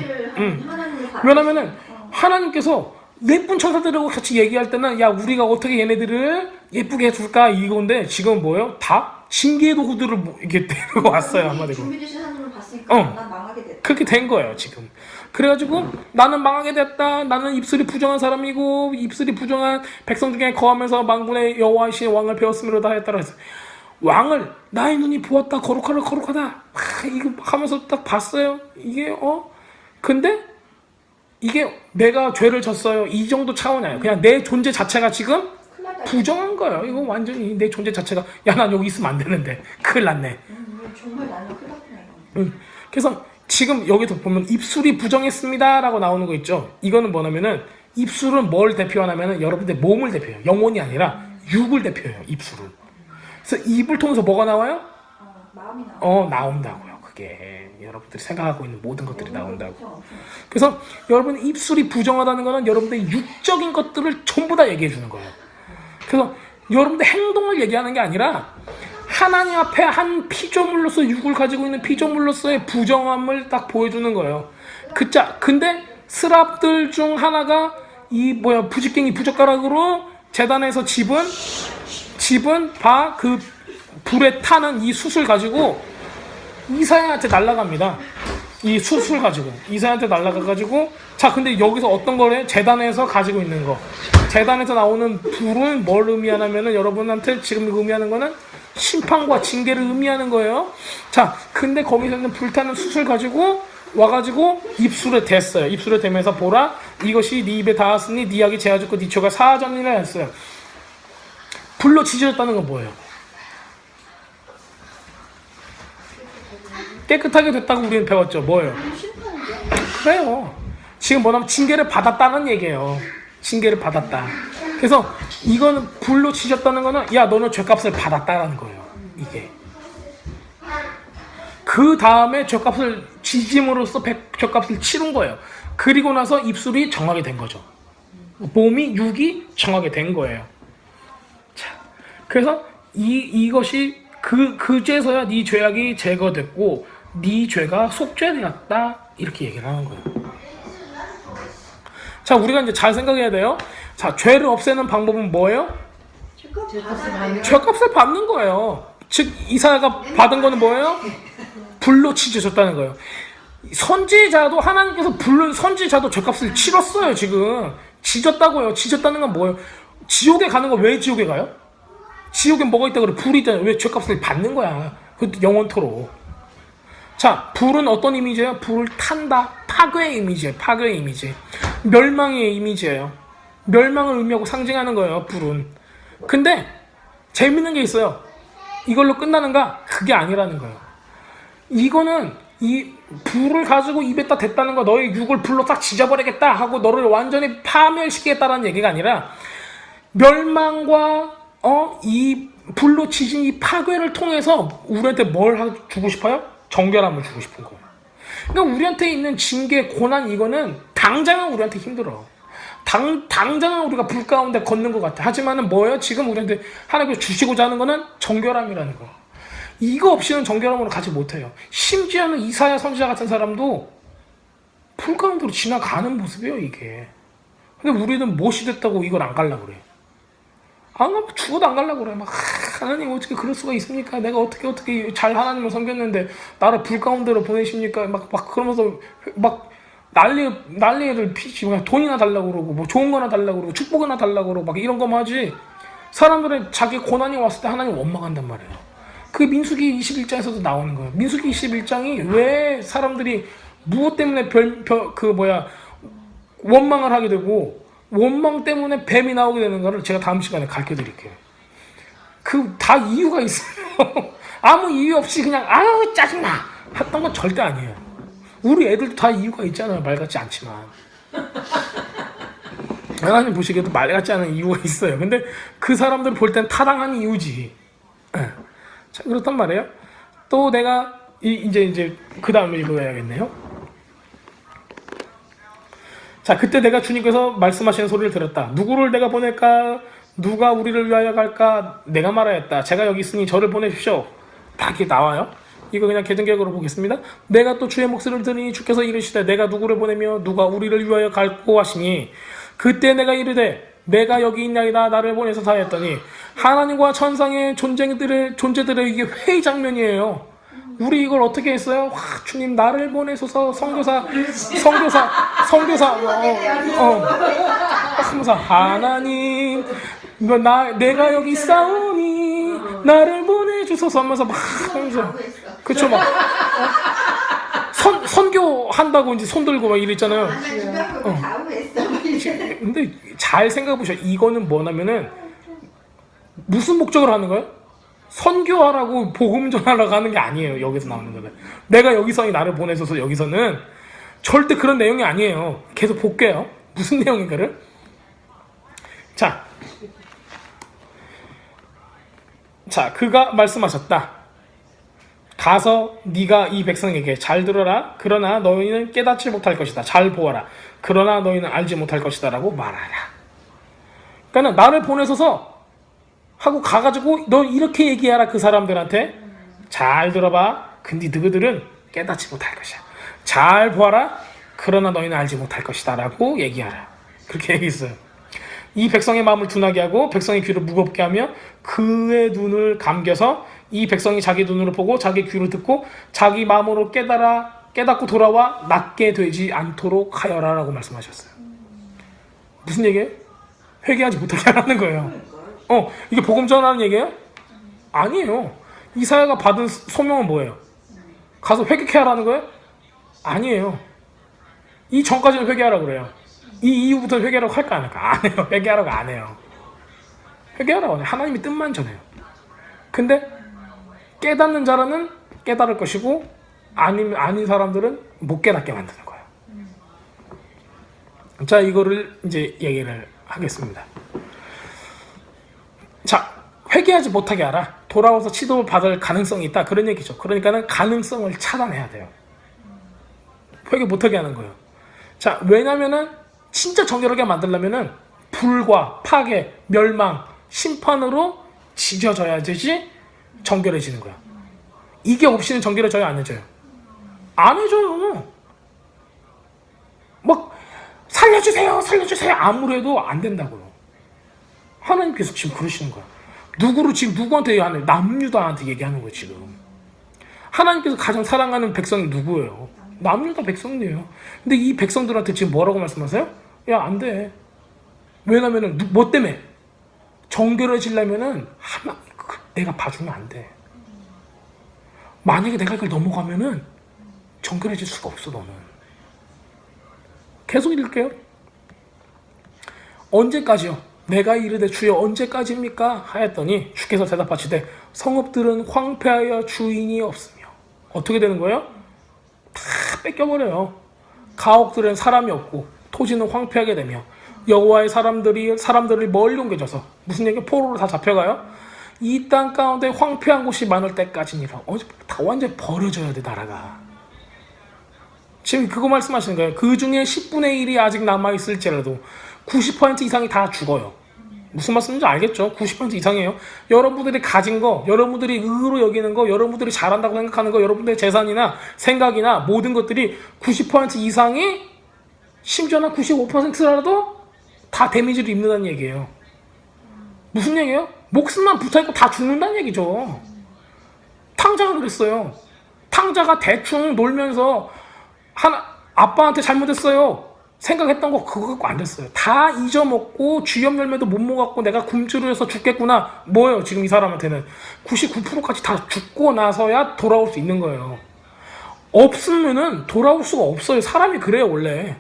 왜냐면은 하나님께서 예쁜 천사들하고 같이 얘기할 때는 야, 우리가 어떻게 얘네들을 예쁘게 해줄까 이건데, 지금 뭐예요? 다 징계의 도구들을 이렇게 데리고 왔어요. 한마디로. 준비되신 하나님을 봤으니까 난 망하게 됐다. 그렇게 된 거예요, 지금. 그래가지고 나는 망하게 됐다. 나는 입술이 부정한 사람이고 입술이 부정한 백성 중에 거하면서 만군의 여호와이신 왕을 배웠음이로다 했다라 해서, 왕을 나의 눈이 보았다. 거룩하다. 이거 하면서 딱 봤어요. 이게 근데 이게 내가 죄를 졌어요. 이 정도 차원이 아니에요. 그냥 내 존재 자체가 지금 부정한 거예요. 이거 완전히 내 존재 자체가, 야, 난 여기 있으면 안 되는데 큰일 났네. 정말 나는 큰일 났구나. 그래서 지금 여기서 보면 입술이 부정했습니다라고 나오는 거 있죠. 이거는 뭐냐면은 입술은 뭘 대표하냐면은 여러분들 몸을 대표해요. 영혼이 아니라 육을 대표해요. 입술은. 그래서 입을 통해서 뭐가 나와요? 마음이 나와. 나온다고요. 그게 여러분들이 생각하고 있는 모든 것들이 나온다고. 그래서 여러분 입술이 부정하다는 거는 여러분들의 육적인 것들을 전부 다 얘기해 주는 거예요. 그래서 여러분들 행동을 얘기하는 게 아니라 하나님 앞에 한 피조물로서 육을 가지고 있는 피조물로서의 부정함을 딱 보여주는 거예요. 근데 스랍들 중 하나가 부직갱이 부젓가락으로 재단에서 집은 그 불에 타는 이 숯을 가지고 이사야한테 날아갑니다. 이 숯을 가지고 이사야한테 날아가가지고 자 근데 여기서 어떤 거래? 재단에서 가지고 있는 거. 재단에서 나오는 불은 뭘 의미하냐면은 여러분한테 지금 의미하는 거는 심판과 징계를 의미하는 거예요. 자 근데 거기서 있는 불타는 숯을 가지고 와가지고 입술에 댔어요. 입술에 대면서 보라 이것이 네 입에 닿았으니 네 약이 제하졌고 네 죄가 사하졌느니라 했어요. 불로 지져졌다는 건 뭐예요? 깨끗하게 됐다고 우리는 배웠죠. 뭐예요? 그래요. 지금 뭐냐면 징계를 받았다는 얘기예요. 징계를 받았다. 그래서 이거는 불로 지졌다는 거는 야 너는 죄값을 받았다라는 거예요. 이게. 그 다음에 죄값을 지짐으로써 죄값을 치른 거예요. 그리고 나서 입술이 정하게 된 거죠. 몸이 육이 정하게 된 거예요. 자, 그래서 이것이 그제서야 네 죄악이 제거됐고 네 죄가 속죄되었다 이렇게 얘기를 하는 거예요. 자 우리가 이제 잘 생각해야 돼요. 자 죄를 없애는 방법은 뭐예요? 죄값을 받는 거예요. 즉 이사야가 받은 거는 뭐예요? 불로 치져졌다는 거예요. 선지자도 하나님께서 불로 선지자도 죄값을 치렀어요. 지금 지졌다고요. 지졌다는 건 뭐예요? 지옥에 가는 거 왜 지옥에 가요? 지옥에 뭐가 있다 그래? 불이 있잖아요. 왜 죄값을 받는 거야? 그 영원토록. 자, 불은 어떤 이미지예요? 불을 탄다. 파괴의 이미지예요. 파괴의 이미지. 멸망의 이미지예요. 멸망을 의미하고 상징하는 거예요. 불은. 근데 재밌는 게 있어요. 이걸로 끝나는가? 그게 아니라는 거예요. 이거는 이 불을 가지고 입에다 댔다는 거 너의 육을 불로 딱 지져버리겠다 하고 너를 완전히 파멸시키겠다라는 얘기가 아니라 멸망과 이 불로 지진 이 파괴를 통해서 우리한테 뭘 주고 싶어요? 정결함을 주고 싶은 거예요. 그러니까 우리한테 있는 징계, 고난 이거는 당장은 우리한테 힘들어. 당장은 우리가 불 가운데 걷는 것 같아. 하지만은 뭐예요? 지금 우리한테 하나님께서 주시고자 하는 거는 정결함이라는 거. 이거 없이는 정결함으로 가지 못해요. 심지어는 이사야 선지자 같은 사람도 불 가운데로 지나가는 모습이에요, 이게. 근데 우리는 못이 됐다고 이걸 안 가려고 그래. 안 가면 죽어도 안 가려고 그래. 막 하나님 어떻게 그럴 수가 있습니까? 내가 어떻게 잘 하나님을 섬겼는데 나를 불 가운데로 보내십니까? 막 그러면서 막 난리를 피지. 그냥 돈이나 달라고 그러고 뭐 좋은 거나 달라고 그러고 축복이나 달라고 그러고 막 이런 거만 하지. 사람들은 자기 고난이 왔을 때 하나님 원망한단 말이에요. 그 민수기 21장에서도 나오는 거예요. 민수기 21장이 왜 사람들이 무엇 때문에 원망을 하게 되고 원망 때문에 뱀이 나오게 되는가를 제가 다음 시간에 가르쳐 드릴게요. 다 이유가 있어요. 아무 이유 없이 그냥 아우 짜증나 했던 건 절대 아니에요. 우리 애들도 다 이유가 있잖아요. 말 같지 않지만. 하나님 보시기에도 말 같지 않은 이유가 있어요. 근데 그 사람들 볼 땐 타당한 이유지. 네. 자, 그렇단 말이에요. 또 내가 이제 그 다음에 읽어야겠네요. 자, 그때 내가 주님께서 말씀하시는 소리를 들었다. 누구를 내가 보낼까? 누가 우리를 위하여 갈까? 내가 말하였다. 제가 여기 있으니 저를 보내십시오. 다 이렇게 나와요. 이거 그냥 개정개혁으로 보겠습니다. 내가 또 주의 목소리를 들으니 주께서 이르시되 내가 누구를 보내며 누가 우리를 위하여 갈고 하시니 그때 내가 이르되 내가 여기 있나이다 나를 보내서 하였더니 하나님과 천상의 존재들의 이게 회의 장면이에요. 우리 이걸 어떻게 했어요? 주님 나를 보내소서. 선교사 하나님 내가 여기 있사오니 나를 보내주소서 하면서 막 하면서 그쵸 막 선교한다고 이제 손 들고 막 이랬잖아요. 근데 잘 생각해 보셔. 이거는 뭐냐면은 무슨 목적으로 하는 거예요? 선교하라고 복음 전하라고 하는 게 아니에요. 여기서 나오는 거는. 내가 여기서 나를 보내줘서 여기서는 절대 그런 내용이 아니에요. 계속 볼게요. 무슨 내용인가를. 자, 그가 말씀하셨다. 가서 네가 이 백성에게 잘 들어라. 그러나 너희는 깨닫지 못할 것이다. 잘 보아라. 그러나 너희는 알지 못할 것이다. 라고 말하라. 그러니까 나를 보내셔서 하고 가가지고 너 이렇게 얘기하라. 그 사람들한테 잘 들어봐. 근데 너희들은 깨닫지 못할 것이야. 잘 보아라. 그러나 너희는 알지 못할 것이다. 라고 얘기하라. 그렇게 얘기했어요. 이 백성의 마음을 둔하게 하고 백성의 귀를 무겁게 하며 그의 눈을 감겨서 이 백성이 자기 눈으로 보고 자기 귀로 듣고 자기 마음으로 깨닫고 돌아와 낫게 되지 않도록 하여라. 라고 말씀하셨어요. 무슨 얘기예요? 회개하지 못하게 하라는 거예요. 이게 복음 전하는 얘기예요? 아니에요. 이사야가 받은 소명은 뭐예요? 가서 회개케 하라는 거예요? 아니에요. 이 전까지는 회개하라고 그래요. 이 이후부터 회개하라고 할까 안 할까? 안 해요. 회개하라고 안 해요. 회개하라고 안 해요. 하나님이 뜻만 전해요. 근데 깨닫는 자라는 깨달을 것이고 아닌 사람들은 못 깨닫게 만드는 거예요. 자, 이거를 이제 얘기를 하겠습니다. 자, 회개하지 못하게 하라. 돌아와서 치도를 받을 가능성이 있다. 그런 얘기죠. 그러니까는 가능성을 차단해야 돼요. 회개 못하게 하는 거예요. 자, 왜냐면은 진짜 정결하게 만들려면은 불과 파괴, 멸망, 심판으로 지져져야 되지 정결해지는 거야. 이게 없이는 정결해져요, 안 해져요? 안 해줘요. 막 살려주세요 아무래도 안 된다고요. 하나님께서 지금 그러시는 거야. 지금 누구한테 얘기하는? 남유다한테 얘기하는 거예요, 지금. 하나님께서 가장 사랑하는 백성이 누구예요? 남유다 백성이에요. 근데 이 백성들한테 지금 뭐라고 말씀하세요? 야, 안 돼. 왜냐면은 뭐 때문에? 정결해지려면은 내가 봐주면 안 돼. 만약에 내가 이걸 넘어가면은 정결해질 수가 없어, 너는. 계속 읽을게요. 언제까지요? 내가 이르되 주여 언제까지입니까? 하였더니 주께서 대답하시되 성읍들은 황폐하여 주인이 없으며. 어떻게 되는 거예요? 다 뺏겨버려요. 가옥들은 사람이 없고 토지는 황폐하게 되며 여호와의 사람들을 멀리 옮겨져서 무슨 얘기? 포로로 다 잡혀가요. 이 땅 가운데 황폐한 곳이 많을 때까지니라. 다 완전히 버려져야 돼, 나라가. 지금 그거 말씀하시는 거예요. 그 중에 10분의 1이 아직 남아있을지라도 90% 이상이 다 죽어요. 무슨 말씀인지 알겠죠? 90% 이상이에요. 여러분들이 가진 거, 여러분들이 의로 여기는 거, 여러분들이 잘한다고 생각하는 거, 여러분들의 재산이나 생각이나 모든 것들이 90% 이상이 심지어는 95%라도 다 데미지를 입는다는 얘기예요. 무슨 얘기예요? 목숨만 붙어있고 다 죽는다는 얘기죠. 탕자가 그랬어요. 탕자가 대충 놀면서 아빠한테 잘못했어요. 생각했던 거 그거 갖고 안 됐어요. 다 잊어먹고 쥐염 열매도 못 먹었고 내가 굶주려 해서 죽겠구나. 뭐예요? 지금 이 사람한테는 99%까지 다 죽고 나서야 돌아올 수 있는 거예요. 없으면은 돌아올 수가 없어요. 사람이 그래요, 원래.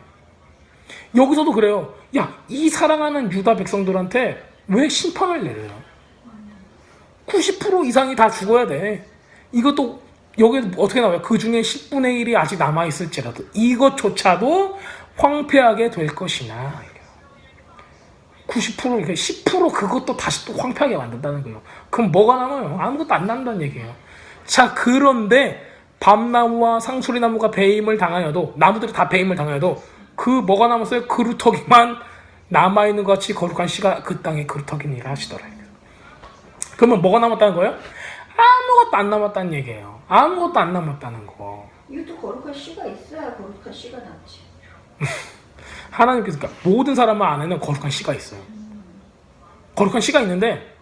여기서도 그래요. 야, 이 사랑하는 유다 백성들한테 왜 심판을 내려요? 90% 이상이 다 죽어야 돼. 이것도 여기 어떻게 나와요? 그 중에 10분의 1이 아직 남아있을지라도 이것조차도 황폐하게 될 것이나 90% 10% 그것도 다시 또 황폐하게 만든다는 거예요. 그럼 뭐가 남아요? 아무것도 안 남는다는 얘기예요. 자, 그런데 밤나무와 상수리나무가 배임을 당하여도 나무들이 다 배임을 당하여도 그 뭐가 남았어요? 그루터기만 남아있는 것 같이 거룩한 씨가 그 땅에 그루터기니라 하시더라고요. 그러면 뭐가 남았다는 거예요? 아무것도 안 남았다는 얘기예요. 아무것도 안 남았다는 거. 이것도 거룩한 씨가 있어야 거룩한 씨가 남지. 하나님께서 모든 사람 안에는 거룩한 씨가 있어요. 거룩한 씨가 있는데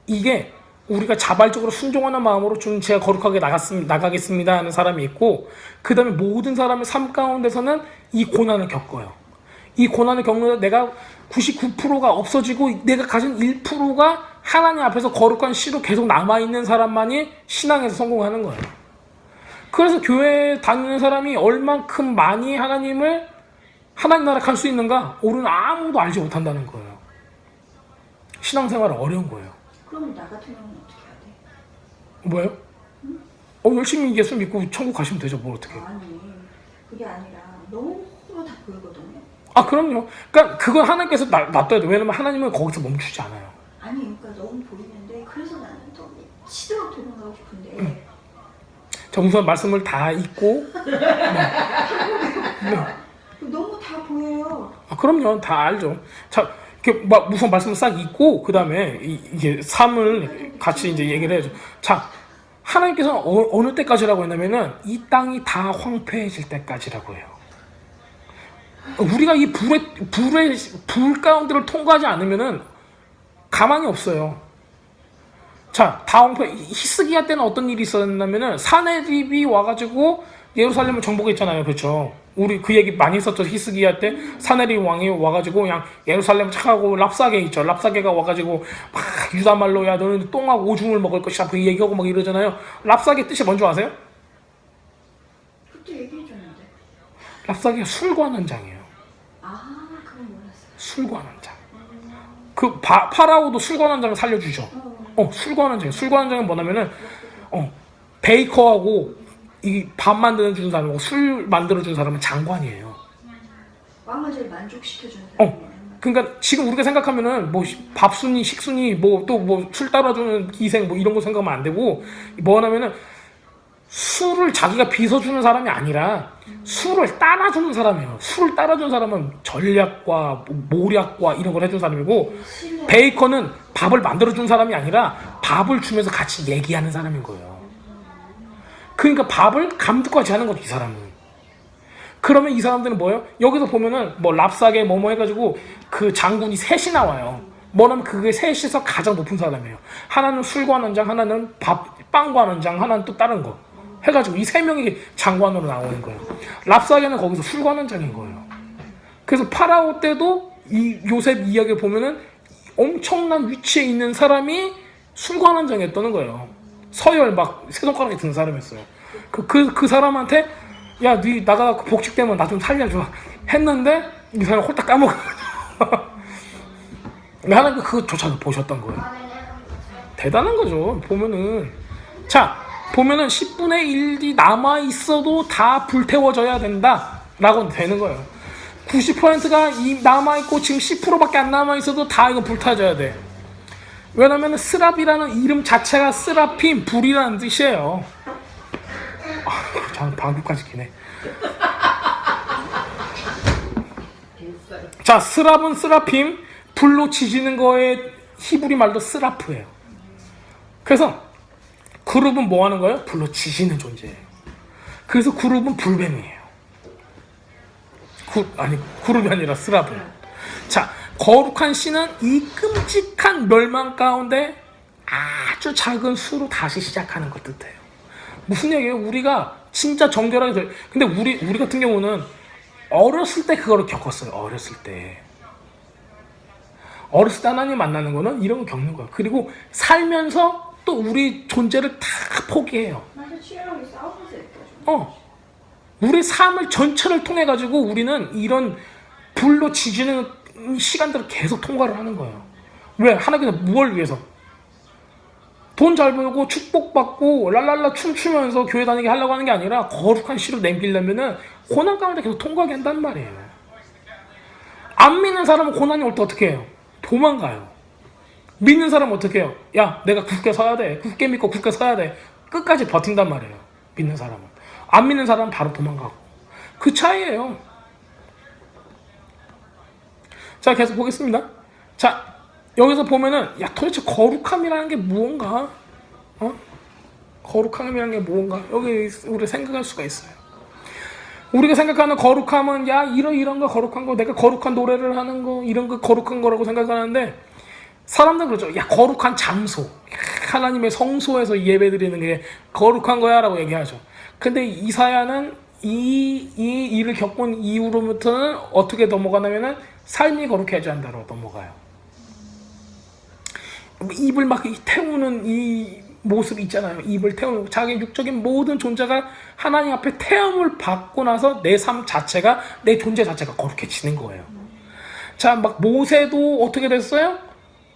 이게 우리가 자발적으로 순종하는 마음으로 좀 제가 거룩하게 나가겠습니다 하는 사람이 있고, 그 다음에 모든 사람의 삶 가운데서는 이 고난을 겪어요. 이 고난을 겪는데 내가 99%가 없어지고 내가 가진 1%가 하나님 앞에서 거룩한 씨로 계속 남아있는 사람만이 신앙에서 성공하는 거예요. 그래서 교회 다니는 사람이 얼만큼 많이 하나님 나라 갈 수 있는가? 우리는 아무도 알지 못한다는 거예요. 신앙생활은 어려운 거예요. 그럼 나 같은 경우는 어떻게 해야 돼? 뭐예요? 열심히 예수 믿고 천국 가시면 되죠. 뭘 어떻게? 아니 그게 아니라 너무 다 보이거든요. 아 그럼요. 그러니까 그건 하나님께서 놔둬야 돼. 왜냐면 하나님은 거기서 멈추지 않아요. 아니 그러니까 너무 보이는데 그래서 나는 더 치도록 도망가고 싶은데 자 우선 말씀을 다 읽고 너무 다 보여요. 아, 그럼요. 다 알죠. 자, 이렇게 우선 말씀을 싹 읽고, 그 다음에 이게 삶을 같이 이제 얘기를 해야죠. 자, 하나님께서는 어느 때까지라고 했냐면은 이 땅이 다 황폐해질 때까지라고 해요. 우리가 이 불 가운데를 통과하지 않으면은 가만히 없어요. 자, 다 황폐, 히스기야 때는 어떤 일이 있었냐면은 사내립이 와가지고 예루살렘을 정복했잖아요. 그렇죠? 우리 그 얘기 많이 했었죠. 히스기야 때 사내립 왕이 와가지고 그냥 예루살렘을 착하고 랍사게 있죠. 랍사게가 와가지고 막 유다 말로 야 너는 똥하고 오줌을 먹을 것이다 그 얘기하고 막 이러잖아요. 랍사게 뜻이 뭔지 아세요? 그때 얘기해줬는데. 랍사게가 술 관한 장이에요. 아 그건 몰랐어요. 술 관한 장. 그 파라오도 술 관한 장을 살려주죠. 술 관한 장. 술 관한 장은 뭐냐면은 베이커하고 이 밥 만들어 주는 사람하고 술 만들어 주는 사람은 장관이에요. 왕을 제일 만족시켜주는 사람이에요. 그러니까 지금 우리가 생각하면은 뭐 밥순이 식순이 뭐 또 뭐 술 따라주는 기생 뭐 이런 거 생각하면 안 되고 뭐냐면은 술을 자기가 빚어주는 사람이 아니라 술을 따라주는 사람이에요. 술을 따라주는 사람은 전략과 모략과 이런 걸 해준 사람이고 베이커는 밥을 만들어준 사람이 아니라 밥을 주면서 같이 얘기하는 사람인 거예요. 그러니까 밥을 감독까지 하는 거죠, 이 사람은. 그러면 이 사람들은 뭐예요? 여기서 보면은 뭐 랍사게 뭐뭐 해가지고 그 장군이 셋이 나와요. 뭐냐면 그게 셋이서 가장 높은 사람이에요. 하나는 술 관원장, 하나는 빵 관원장, 하나는 또 다른 거. 해가지고 이 세 명이 장관으로 나오는 거예요. 랍사게는 거기서 술 관원장인 거예요. 그래서 파라오 때도 이 요셉 이야기를 보면은 엄청난 위치에 있는 사람이 술 관원장이었다는 거예요. 서열 막 세 손가락에 드는 사람이었어요. 그 사람한테 야, 네 나가 복직되면 나 좀 살려줘 했는데 이 사람이 홀딱 까먹은 거죠. 하나님 그것조차도 보셨던 거예요. 대단한 거죠. 보면은 자 보면은 10분의 1이 남아 있어도 다 불태워져야 된다 라고 되는 거예요. 90%가 남아 있고 지금 10%밖에 안 남아 있어도 다 이거 불타져야 돼. 왜냐면 스랍이라는 이름 자체가 스라핌 불이라는 뜻이에요. 저는 방귀까지 기네. 자, 스랍은 스라핌, 불로 지지는 거에 히브리 말로 스라프예요. 그래서 그룹은 뭐 하는 거예요? 불로 지지는 존재예요. 그래서 그룹은 불뱀이에요. 그룹이 아니라 스랍은. 자, 거룩한 씨는 이 끔찍한 멸망 가운데 아주 작은 수로 다시 시작하는 걸 뜻해요. 무슨 얘기예요? 우리가 진짜 정결하게 될. 근데 우리 같은 경우는 어렸을 때 그거를 겪었어요. 어렸을 때 하나님 만나는 거는 이런 거 겪는 거야. 그리고 살면서 또 우리 존재를 다 포기해요. 맞아, 치열하게 싸우면서 했죠. 우리 삶을 전체를 통해 가지고 우리는 이런 불로 지지는 시간들을 계속 통과를 하는 거예요. 왜? 하나님께서 무엇을 위해서? 돈 잘 벌고 축복받고 랄랄라 춤추면서 교회 다니게 하려고 하는 게 아니라 거룩한 씨로 남기려면은 고난 가운데 계속 통과하게 한단 말이에요. 안 믿는 사람은 고난이 올 때 어떻게 해요? 도망가요. 믿는 사람은 어떻게 해요? 야, 내가 굳게 서야 돼. 굳게 믿고 굳게 서야 돼. 끝까지 버틴단 말이에요. 믿는 사람은. 안 믿는 사람은 바로 도망가고. 그 차이예요. 자, 계속 보겠습니다. 자, 여기서 보면은 야, 도대체 거룩함이라는 게 무언가? 거룩함이라는 게 무언가? 여기 우리가 생각할 수가 있어요. 우리가 생각하는 거룩함은 야, 이런 거 거룩한 거, 내가 거룩한 노래를 하는 거, 이런 거 거룩한 거라고 생각하는데 사람들은 그러죠. 야, 거룩한 장소, 하나님의 성소에서 예배드리는 게 거룩한 거야 라고 얘기하죠. 근데 이사야는 이 일을 겪은 이후로부터는 어떻게 넘어가냐면은 삶이 거룩해져야 한다로 넘어가요. 입을 막 태우는 이 모습이 있잖아요. 입을 태우는 자기 육적인 모든 존재가 하나님 앞에 태움을 받고 나서 내 삶 자체가, 내 존재 자체가 거룩해지는 거예요. 자, 막 모세도 어떻게 됐어요?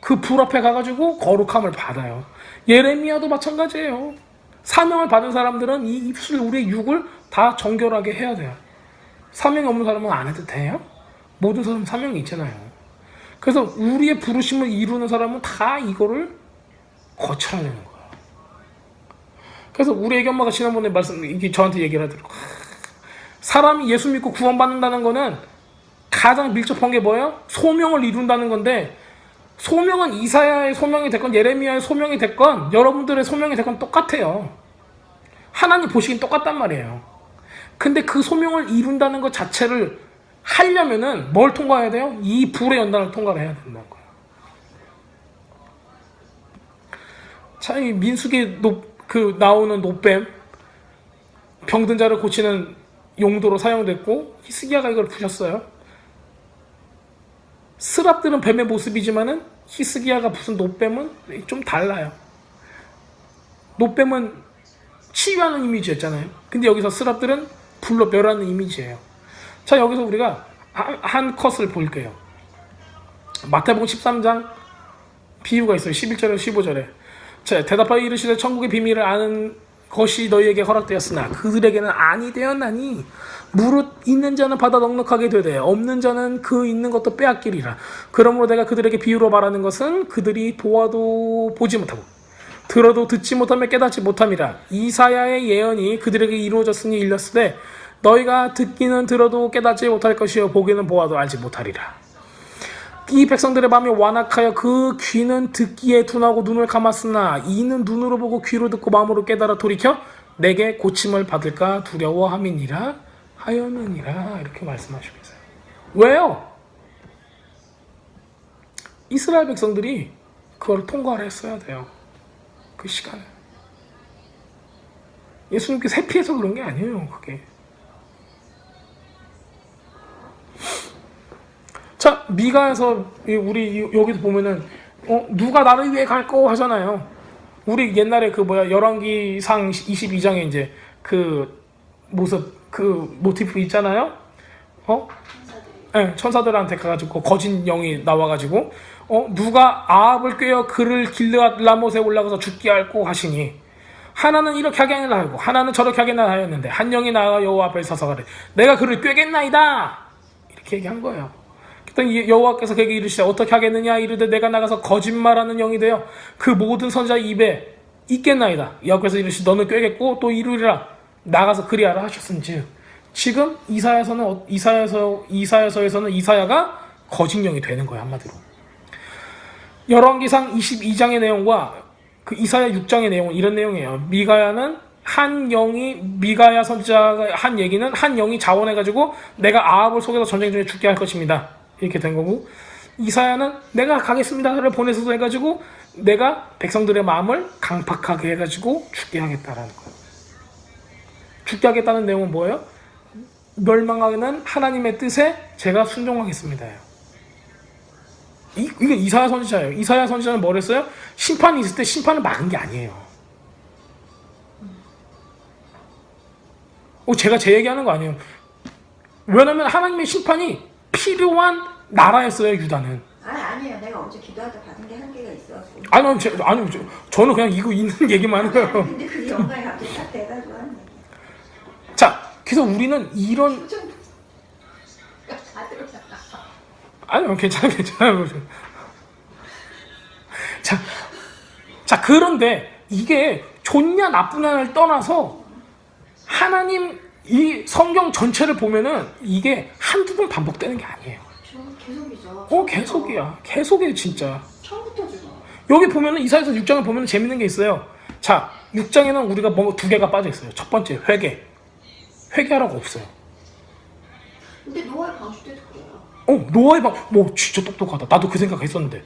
그 불 앞에 가가지고 거룩함을 받아요. 예레미야도 마찬가지예요. 사명을 받은 사람들은 이 입술, 우리의 육을 다 정결하게 해야 돼요. 사명이 없는 사람은 안 해도 돼요? 모든 사람은 사명이 있잖아요. 그래서 우리의 부르심을 이루는 사람은 다 이거를 거쳐야 되는 거예요. 그래서 우리 애기 엄마가 지난번에 이게 저한테 얘기를 하더라고요. 사람이 예수 믿고 구원받는다는 거는 가장 밀접한 게 뭐예요? 소명을 이룬다는 건데, 소명은 이사야의 소명이 됐건 예레미야의 소명이 됐건 여러분들의 소명이 됐건 똑같아요. 하나님 보시긴 똑같단 말이에요. 근데 그 소명을 이룬다는 것 자체를 하려면은 뭘 통과해야 돼요? 이 불의 연단을 통과를 해야 된다는 거예요. 자, 이 민수기 나오는 노뱀, 병든 자를 고치는 용도로 사용됐고, 히스기야가 이걸 부셨어요. 스랍들은 뱀의 모습이지만은 히스기야가 부순 노뱀은 좀 달라요. 노뱀은 치유하는 이미지였잖아요. 근데 여기서 스랍들은 불로 멸하는 이미지예요. 자, 여기서 우리가 한 컷을 볼게요. 마태복음 13장 비유가 있어요. 11절에 15절에. 자, 대답하여 이르시되 천국의 비밀을 아는 것이 너희에게 허락되었으나 그들에게는 아니 되었나니 무릇 있는 자는 받아 넉넉하게 되되 없는 자는 그 있는 것도 빼앗기리라. 그러므로 내가 그들에게 비유로 말하는 것은 그들이 보아도 보지 못하고 들어도 듣지 못하며 깨닫지 못함이라. 이사야의 예언이 그들에게 이루어졌으니 일렀으되 너희가 듣기는 들어도 깨닫지 못할 것이요 보기는 보아도 알지 못하리라. 이 백성들의 마음이 완악하여 그 귀는 듣기에 둔하고 눈을 감았으나 이는 눈으로 보고 귀로 듣고 마음으로 깨달아 돌이켜 내게 고침을 받을까 두려워함이니라 하였느니라. 이렇게 말씀하시고 있어요. 왜요? 이스라엘 백성들이 그걸 통과를 했어야 돼요. 그 시간을. 예수님께서 회피해서 그런 게 아니에요. 그게. 자, 미가에서 우리 여기서 보면은 누가 나를 위해 갈거 하잖아요. 우리 옛날에 열왕기상 22장에 이제 그 모습 그 모티프 있잖아요. 네, 천사들한테 가가지고 거짓 영이 나와가지고 누가 아합을 꾀어 그를 길르앗 라못에 올라가서 죽게 할고 하시니 하나는 이렇게 하겠나 하고 하나는 저렇게 하겠나 하였는데 한 영이 나와 여호와 앞에 서서 가래 내가 그를 꾀겠나이다 이렇게 얘기한 거예요. 그랬더니 여호와께서 그에게 이르시되 어떻게 하겠느냐 이르되 내가 나가서 거짓말하는 영이 되어 그 모든 선지자 입에 있겠나이다. 여호와께서 이르시되 너는 꾀겠고 또 이루리라 나가서 그리하라 하셨은즉 지금 이사야서에서는 이사야가 거짓 영이 되는 거예요. 한마디로 열왕기상 22장의 내용과 그 이사야 6장의 내용은 이런 내용이에요. 미가야 선지자가 한 얘기는 한 영이 자원해가지고 내가 아합을 속여서 전쟁 중에 죽게 할 것입니다. 이렇게 된 거고 이사야는 내가 가겠습니다를 보내서도 해가지고 내가 백성들의 마음을 강팍하게 해가지고 죽게 하겠다라는 거예요. 죽게 하겠다는 내용은 뭐예요? 멸망하는 하나님의 뜻에 제가 순종하겠습니다. 이게 이사야 선지자예요. 이사야 선지자는 뭘 했어요? 심판이 있을 때 심판을 막은 게 아니에요. 제가 제 얘기하는 거 아니에요. 왜냐면 하나님의 심판이 필요한 나라였어요. 유다는. 아니에요. 내가 어제 기도하다 받은 게 한계가 있어서. 저는 그냥 이거 있는 얘기만 하는 거예요. 근데 그게 영광이 갑자기 딱 돼가지고 하는 얘기. 자, 그래서 우리는 이런 괜찮아요. 자, 그런데 이게 좋냐 나쁘냐를 떠나서 하나님 이 성경 전체를 보면은 이게 한두 번 반복되는 게 아니에요. 계속이죠. 계속이야. 계속이에요, 진짜. 처음부터죠. 여기 보면은 이사야서 6장을 보면은 재밌는 게 있어요. 자, 6장에는 우리가 두 개가 빠져 있어요. 첫 번째, 회개하라고 없어요. 근데 노아의 방주 때도 그래요. 노아의 진짜 똑똑하다. 나도 그 생각했었는데.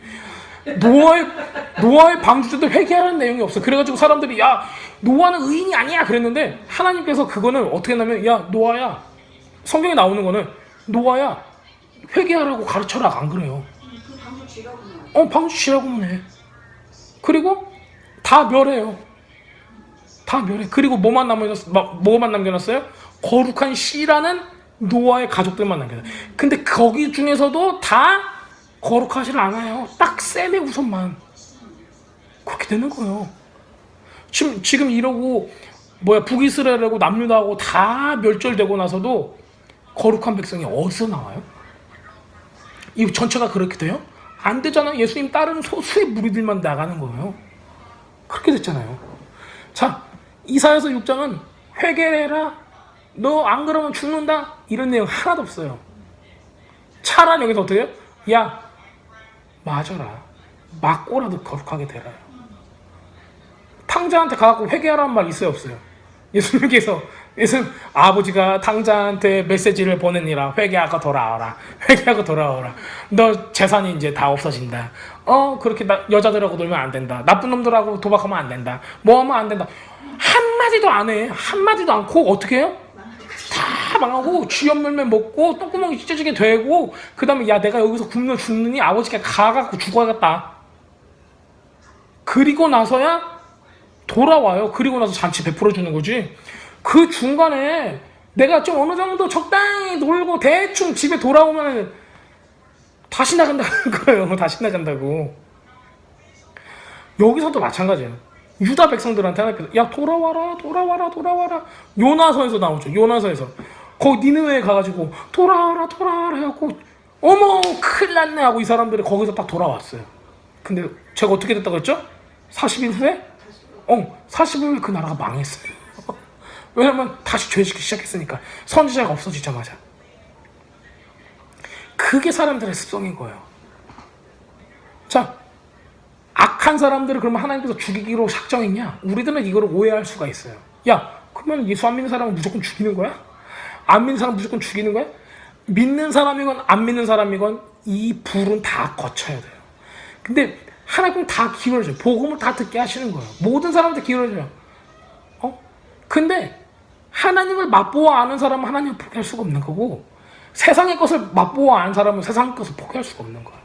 노아의 방주 때도 회개하라는 내용이 없어. 그래가지고 사람들이 야 노아는 의인이 아니야 그랬는데 하나님께서 그거는 어떻게 했냐면 야 노아야 성경에 나오는 거는 노아야 회개하라고 가르쳐라 안 그래요. 그 방주 쥐라고 방주 쥐라고만 해. 그리고 다 멸해요. 다 멸해. 그리고 뭐만 남겨놨어요? 거룩한 씨라는 노아의 가족들만 남겨놨어요. 근데 거기 중에서도 다 거룩하지 않아요. 딱 셈의 우선만. 그렇게 되는 거예요. 지금 이러고 북이스라엘하고 남유다하고 다 멸절되고 나서도 거룩한 백성이 어디서 나와요? 이 전체가 그렇게 돼요? 안 되잖아요. 예수님 따르는 소수의 무리들만 나가는 거예요. 그렇게 됐잖아요. 자, 이사야서 6장은 회개해라. 너 안 그러면 죽는다. 이런 내용 하나도 없어요. 차라리 여기서 어떻게 해요? 야, 맞아라. 맞고라도 거룩하게 되라. 탕자한테 가갖고 회개하라는 말 있어요, 없어요? 예수님께서 아버지가 탕자한테 메시지를 보내니라. 회개하고 돌아와라. 회개하고 돌아와라. 너 재산이 이제 다 없어진다. 그렇게 여자들하고 놀면 안 된다. 나쁜 놈들하고 도박하면 안 된다. 뭐 하면 안 된다. 한마디도 안 해. 한마디도 않고 어떻게 해요? 다 망하고 쥐염 열매 먹고 똥구멍이 찢어지게 되고, 그 다음에 야, 내가 여기서 굶어 죽느니 아버지가 가갖고 죽어야겠다. 그리고 나서야 돌아와요. 그리고 나서 잔치 베풀어 주는 거지. 그 중간에 내가 좀 어느 정도 적당히 놀고 대충 집에 돌아오면 다시 나간다는 거예요. 다시 나간다고. 여기서도 마찬가지예요. 유다 백성들한테 하나님께서 야, 돌아와라. 요나서에서 나오죠. 요나서에서 거기 니느웨에 가가지고 돌아와라 해갖고 어머 큰일 났네 하고 이 사람들이 거기서 딱 돌아왔어요. 근데 제가 어떻게 됐다고 했죠? 40일 후에 40일 후에 그 나라가 망했어요. 왜냐면 다시 죄짓기 시작했으니까. 선지자가 없어지자마자. 그게 사람들의 습성인 거예요. 자, 악한 사람들을 그러면 하나님께서 죽이기로 작정했냐? 우리들은 이거를 오해할 수가 있어요. 야, 그러면 예수 안 믿는 사람은 무조건 죽이는 거야? 안 믿는 사람은 무조건 죽이는 거야? 믿는 사람이건 안 믿는 사람이건 이 불은 다 거쳐야 돼요. 근데 하나님은 다 기울여줘요. 복음을 다 듣게 하시는 거예요. 모든 사람한테 기울여줘요. 근데 하나님을 맛보아 아는 사람은 하나님을 포기할 수가 없는 거고, 세상의 것을 맛보아 아는 사람은 세상의 것을 포기할 수가 없는 거예요.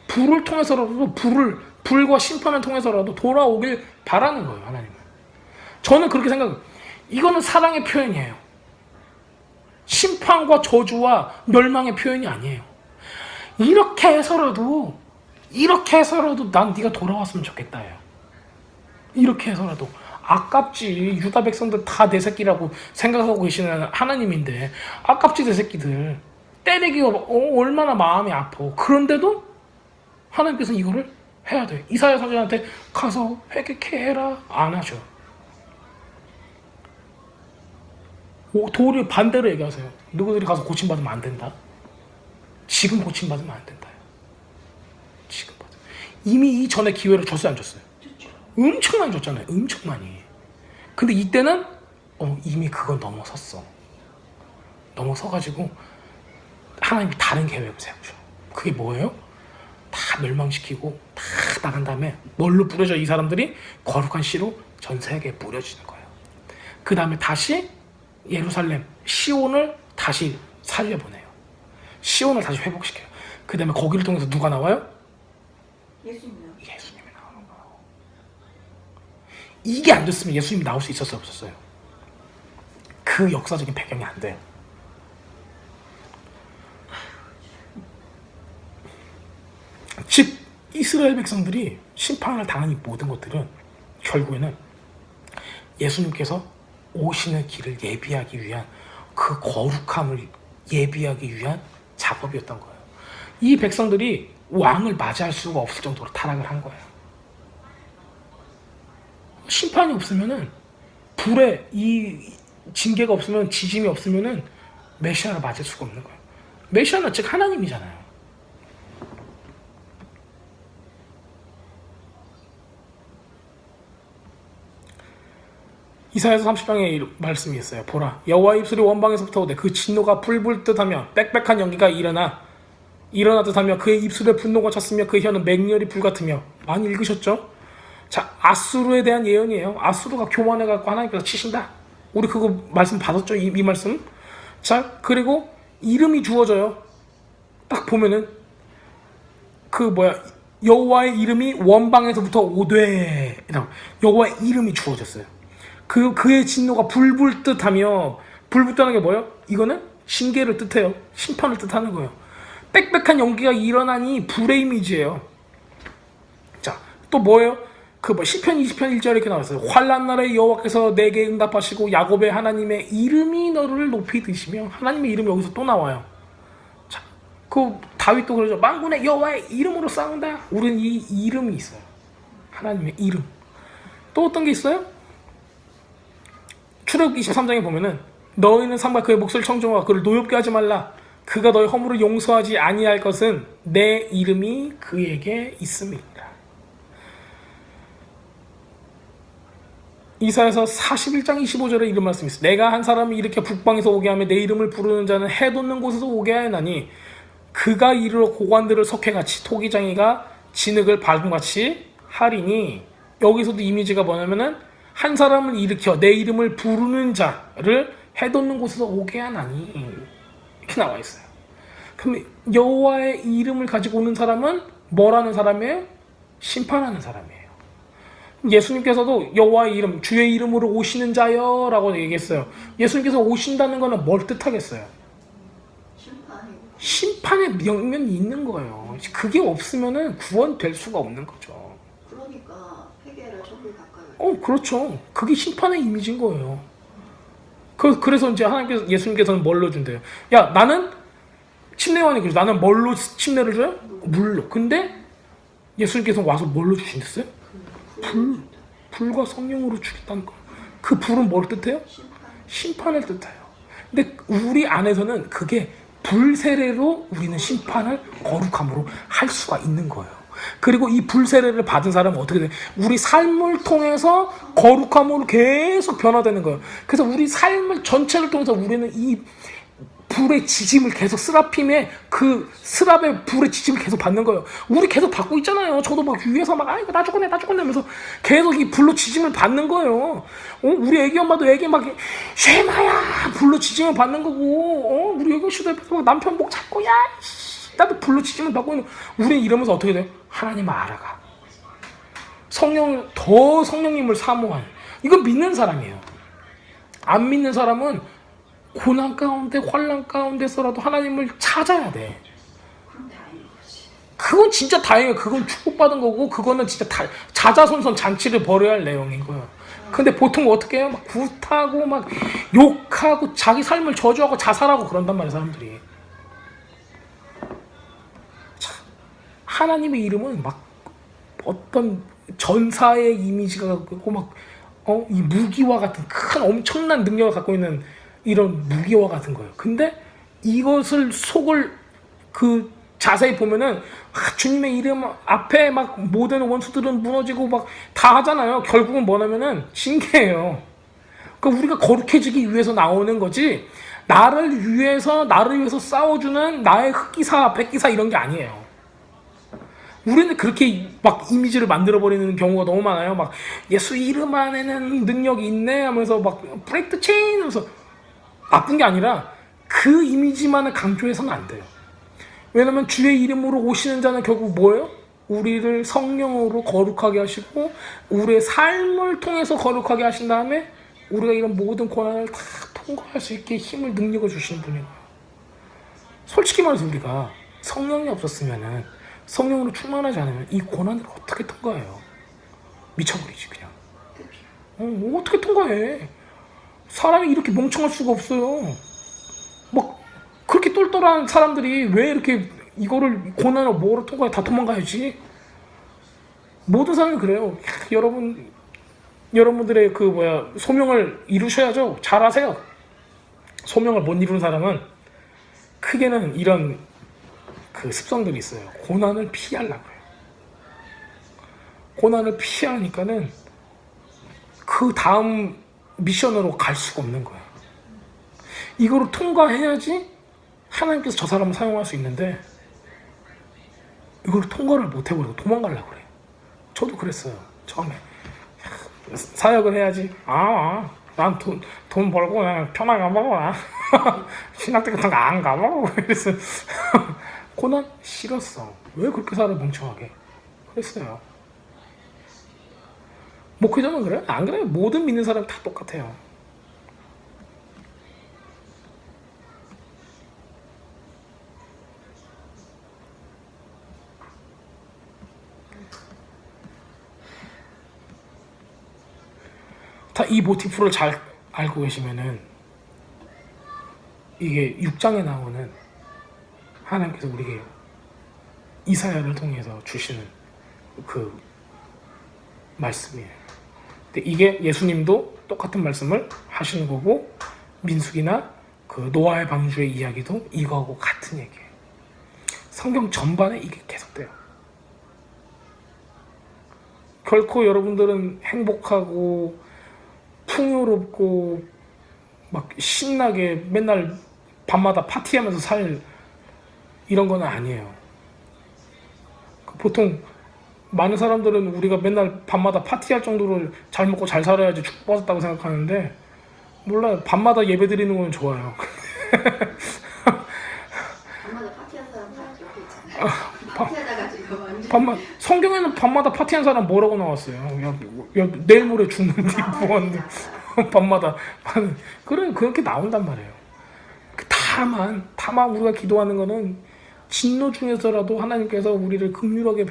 불을 통해서라도 불과 심판을 통해서라도 돌아오길 바라는 거예요. 하나님은. 저는 그렇게 생각해요. 이거는 사랑의 표현이에요. 심판과 저주와 멸망의 표현이 아니에요. 이렇게 해서라도 난 네가 돌아왔으면 좋겠다예요. 이렇게 해서라도. 아깝지. 유다 백성들 다 내 새끼라고 생각하고 계시는 하나님인데 아깝지. 내 새끼들 때리기가 얼마나 마음이 아파. 그런데도 하나님께서는 이거를 해야 돼. 이사야 선지자한테 가서 회개해라 안 하죠. 도리어 반대로 얘기하세요. 누구들이 가서 고침받으면 안 된다. 지금 고침받으면 안 된다. 지금 받아. 이미 이전에 기회를 줬어요, 안 줬어요? 엄청 많이 줬잖아요. 엄청 많이. 근데 이때는 이미 그건 넘어섰어. 넘어서가지고 하나님이 다른 계획을 세우죠. 그게 뭐예요? 다 멸망시키고 다 나간 다음에 뭘로 뿌려져? 이 사람들이 거룩한 씨로 전 세계에 뿌려지는 거예요. 그 다음에 다시 예루살렘 시온을 다시 살려보내요. 시온을 다시 회복시켜요. 그 다음에 거기를 통해서 누가 나와요? 예수님이 나오는 거예요. 이게 안 됐으면 예수님이 나올 수 있었어요, 없었어요? 그 역사적인 배경이 안 돼요. 즉 이스라엘 백성들이 심판을 당한 이 모든 것들은 결국에는 예수님께서 오시는 길을 예비하기 위한, 그 거룩함을 예비하기 위한 작업이었던 거예요. 이 백성들이 왕을 맞이할 수가 없을 정도로 타락을 한 거예요. 심판이 없으면은, 불에 이 징계가 없으면, 지짐이 없으면은 메시아를 맞을 수가 없는 거예요. 메시아는 즉 하나님이잖아요. 이사야서 30장에 말씀이 있어요. 보라, 여호와의 입술이 원방에서부터 오되 그 진노가 불불 듯하며 빽빽한 연기가 일어나듯하며 그의 입술에 분노가 찼으며 그의 혀는 맹렬히 불같으며. 많이 읽으셨죠? 자, 아수르에 대한 예언이에요. 아수르가 교만해갖고 하나님께서 치신다. 우리 그거 말씀 받았죠? 이 말씀. 자, 그리고 이름이 주어져요. 딱 보면은 여호와의 이름이 원방에서부터 오되, 여호와의 이름이 주어졌어요. 그의 진노가 불불 듯하며, 불불 듯하는 게 뭐예요? 이거는 징계를 뜻해요. 심판을 뜻하는 거예요. 빽빽한 연기가 일어나니 불의 이미지예요. 자, 또 뭐예요? 시편 20편 1절에 이렇게 나왔어요. 환난 날에 여호와께서 내게 응답하시고 야곱의 하나님의 이름이 너를 높이 드시며, 하나님의 이름이 여기서 또 나와요. 자, 다윗도 그러죠. 만군의 여호와의 이름으로 싸운다. 우리는 이 이름이 있어요. 하나님의 이름. 또 어떤 게 있어요? 출애굽기 23장에 보면은 너희는 삼가 그의 목소리를 청정하고 그를 노엽게 하지 말라. 그가 너희 허물을 용서하지 아니할 것은 내 이름이 그에게 있음이니라. 이사야서 41장 25절에 이런 말씀이 있어요. 내가 한 사람을 일으켜 북방에서 오게 하며 내 이름을 부르는 자는 해 돋는 곳에서 오게 하나니 그가 이르러 고관들을 석회같이 토기장이가 진흙을 밟음같이 하리니, 여기서도 이미지가 뭐냐면은 한 사람을 일으켜 내 이름을 부르는 자를 해 돋는 곳에서 오게 하나니, 이렇게 나와 있어요. 그럼 여호와의 이름을 가지고 오는 사람은 뭐라는 사람이에요? 심판하는 사람이에요. 예수님께서도 여호와의 이름, 주의 이름으로 오시는 자여 라고 얘기했어요. 예수님께서 오신다는 거는 뭘 뜻하겠어요? 심판의 명령이 있는 거예요. 그게 없으면 구원될 수가 없는 거죠. 그러니까 회개를 조금 가까이. 그렇죠. 그게 심판의 이미지인 거예요. 그래서 이제 예수님께서는 뭘로 준대요? 야, 나는 침례원이 그래. 나는 뭘로 침례를 줘요? 물로. 근데 예수님께서 와서 뭘로 주신댔어요? 불과 성령으로 주겠다는 거예요. 그 불은 뭘 뜻해요? 심판을 뜻해요. 근데 우리 안에서는 그게 불세례로 우리는 심판을 거룩함으로 할 수가 있는 거예요. 그리고 이 불세례를 받은 사람은 어떻게 돼요? 우리 삶을 통해서 거룩함으로 계속 변화되는 거예요. 그래서 우리 삶을 전체를 통해서 우리는 이 불의 지짐을 계속, 스라핌의 그 스랍의 불의 지짐을 계속 받는 거예요. 우리 계속 받고 있잖아요. 저도 막 위에서 막 이거 나 죽었네 하면서 계속 이 불로 지짐을 받는 거예요. 우리 애기 엄마도 애기 막 쉐마야 불로 지짐을 받는 거고, 우리 애기 씨도 옆에서 막 남편 목 잡고 야 나도 불로 지짐을 받고 있는. 우리는 이러면서 어떻게 돼요? 하나님을 알아가. 성령님을 사모하는. 이건 믿는 사람이에요. 안 믿는 사람은 고난 가운데 환난 가운데서라도 하나님을 찾아야 돼. 그건 진짜 다행이에요. 그건 축복받은 거고, 그거는 진짜 자자손손 잔치를 벌여야 할 내용인 거예요. 근데 보통 어떻게 해요? 막 굿하고 막 욕하고 자기 삶을 저주하고 자살하고 그런단 말이에요, 사람들이. 참, 하나님의 이름은 막 어떤 전사의 이미지가 갖고 막 이 무기와 같은 큰 엄청난 능력을 갖고 있는 이런 무기와 같은 거예요. 근데 이것을 속을 자세히 보면은 주님의 이름 앞에 막 모든 원수들은 무너지고 막 다 하잖아요. 결국은 뭐냐면은 징계예요. 그러니까 우리가 거룩해지기 위해서 나오는 거지, 나를 위해서 싸워주는 나의 흑기사, 백기사 이런 게 아니에요. 우리는 그렇게 막 이미지를 만들어버리는 경우가 너무 많아요. 막 예수 이름 안에는 능력이 있네 하면서 막 브레이크 더 체인 하면서, 나쁜 게 아니라 그 이미지만을 강조해서는 안 돼요. 왜냐면 주의 이름으로 오시는 자는 결국 뭐예요? 우리를 성령으로 거룩하게 하시고 우리의 삶을 통해서 거룩하게 하신 다음에 우리가 이런 모든 고난을 다 통과할 수 있게 힘을, 능력을 주시는 분이에요. 솔직히 말해서 우리가 성령이 없었으면은, 성령으로 충만하지 않으면 이 고난을 어떻게 통과해요? 미쳐버리지 그냥. 어떻게 통과해? 사람이 이렇게 멍청할 수가 없어요. 막 그렇게 똘똘한 사람들이 왜 이렇게 이거를, 고난을 뭐로 통과해? 다 도망가야지. 모든 사람이 그래요. 여러분들의 소명을 이루셔야죠. 잘하세요. 소명을 못 이루는 사람은 크게는 이런 습성들이 있어요. 고난을 피하려고 해요. 고난을 피하니까는 그 다음 미션으로 갈 수가 없는 거예요. 이거를 통과해야지 하나님께서 저 사람을 사용할 수 있는데, 이걸 통과를 못 해버리고 도망가려고 그래요. 저도 그랬어요. 처음에 사역을 해야지. 난 돈 벌고 그냥 편하게 가보고 신학대 같은 거 안 가보고 그래서 고난 싫었어. 왜 그렇게 살아 멍청하게 그랬어요. 목회자는 그래? 안 그래요? 모든 믿는 사람 다 똑같아요. 다 이 모티프를 잘 알고 계시면은 이게 6장에 나오는 하나님께서 우리에게 이사야를 통해서 주시는 그 말씀이에요. 근데 이게 예수님도 똑같은 말씀을 하시는 거고 민수기나 그 노아의 방주의 이야기도 이거하고 같은 얘기예요. 성경 전반에 이게 계속돼요. 결코 여러분들은 행복하고 풍요롭고 막 신나게 맨날 밤마다 파티하면서 살 이런 건 아니에요. 보통 많은 사람들은 우리가 맨날 밤마다 파티할 정도로 잘 먹고 잘 살아야지 축복받았다고 생각하는데 몰라요. 밤마다 예배 드리는 건 좋아요. 밤마다 파티한 사람 다 옆에 있잖아요. 파티하다가 지금 완전 성경에는 밤마다 파티한 사람 뭐라고 나왔어요? 야 내일 모레 죽는데 뭐하는데 밤마다 그렇게 나온단 말이에요. 다만 우리가 기도하는 거는 진노 중에서라도 하나님께서 우리를 긍휼하게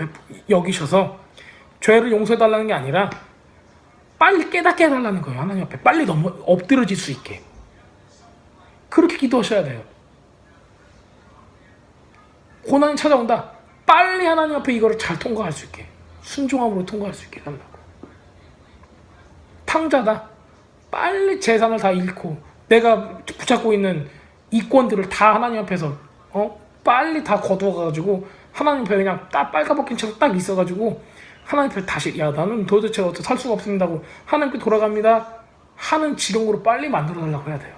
여기셔서 죄를 용서해달라는 게 아니라 빨리 깨닫게 해달라는 거예요. 하나님 앞에 빨리 엎드려질 수 있게 그렇게 기도하셔야 돼요. 고난이 찾아온다. 빨리 하나님 앞에 이거를 잘 통과할 수 있게 순종함으로 통과할 수 있게 해달라고. 탕자다. 빨리 재산을 다 잃고 내가 붙잡고 있는 이권들을 다 하나님 앞에서 빨리 다 거두어가지고 하나님 앞에 그냥 딱 빨가벗긴 채로 딱 있어가지고 하나님 앞에 다시 야 나는 도대체 어떻게 살 수가 없습니다고 하나님께 돌아갑니다 하는 지경으로 빨리 만들어달라고 해야 돼요.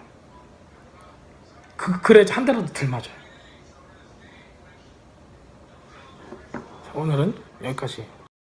그래야지 한 대라도 덜 맞아요. 자, 오늘은 여기까지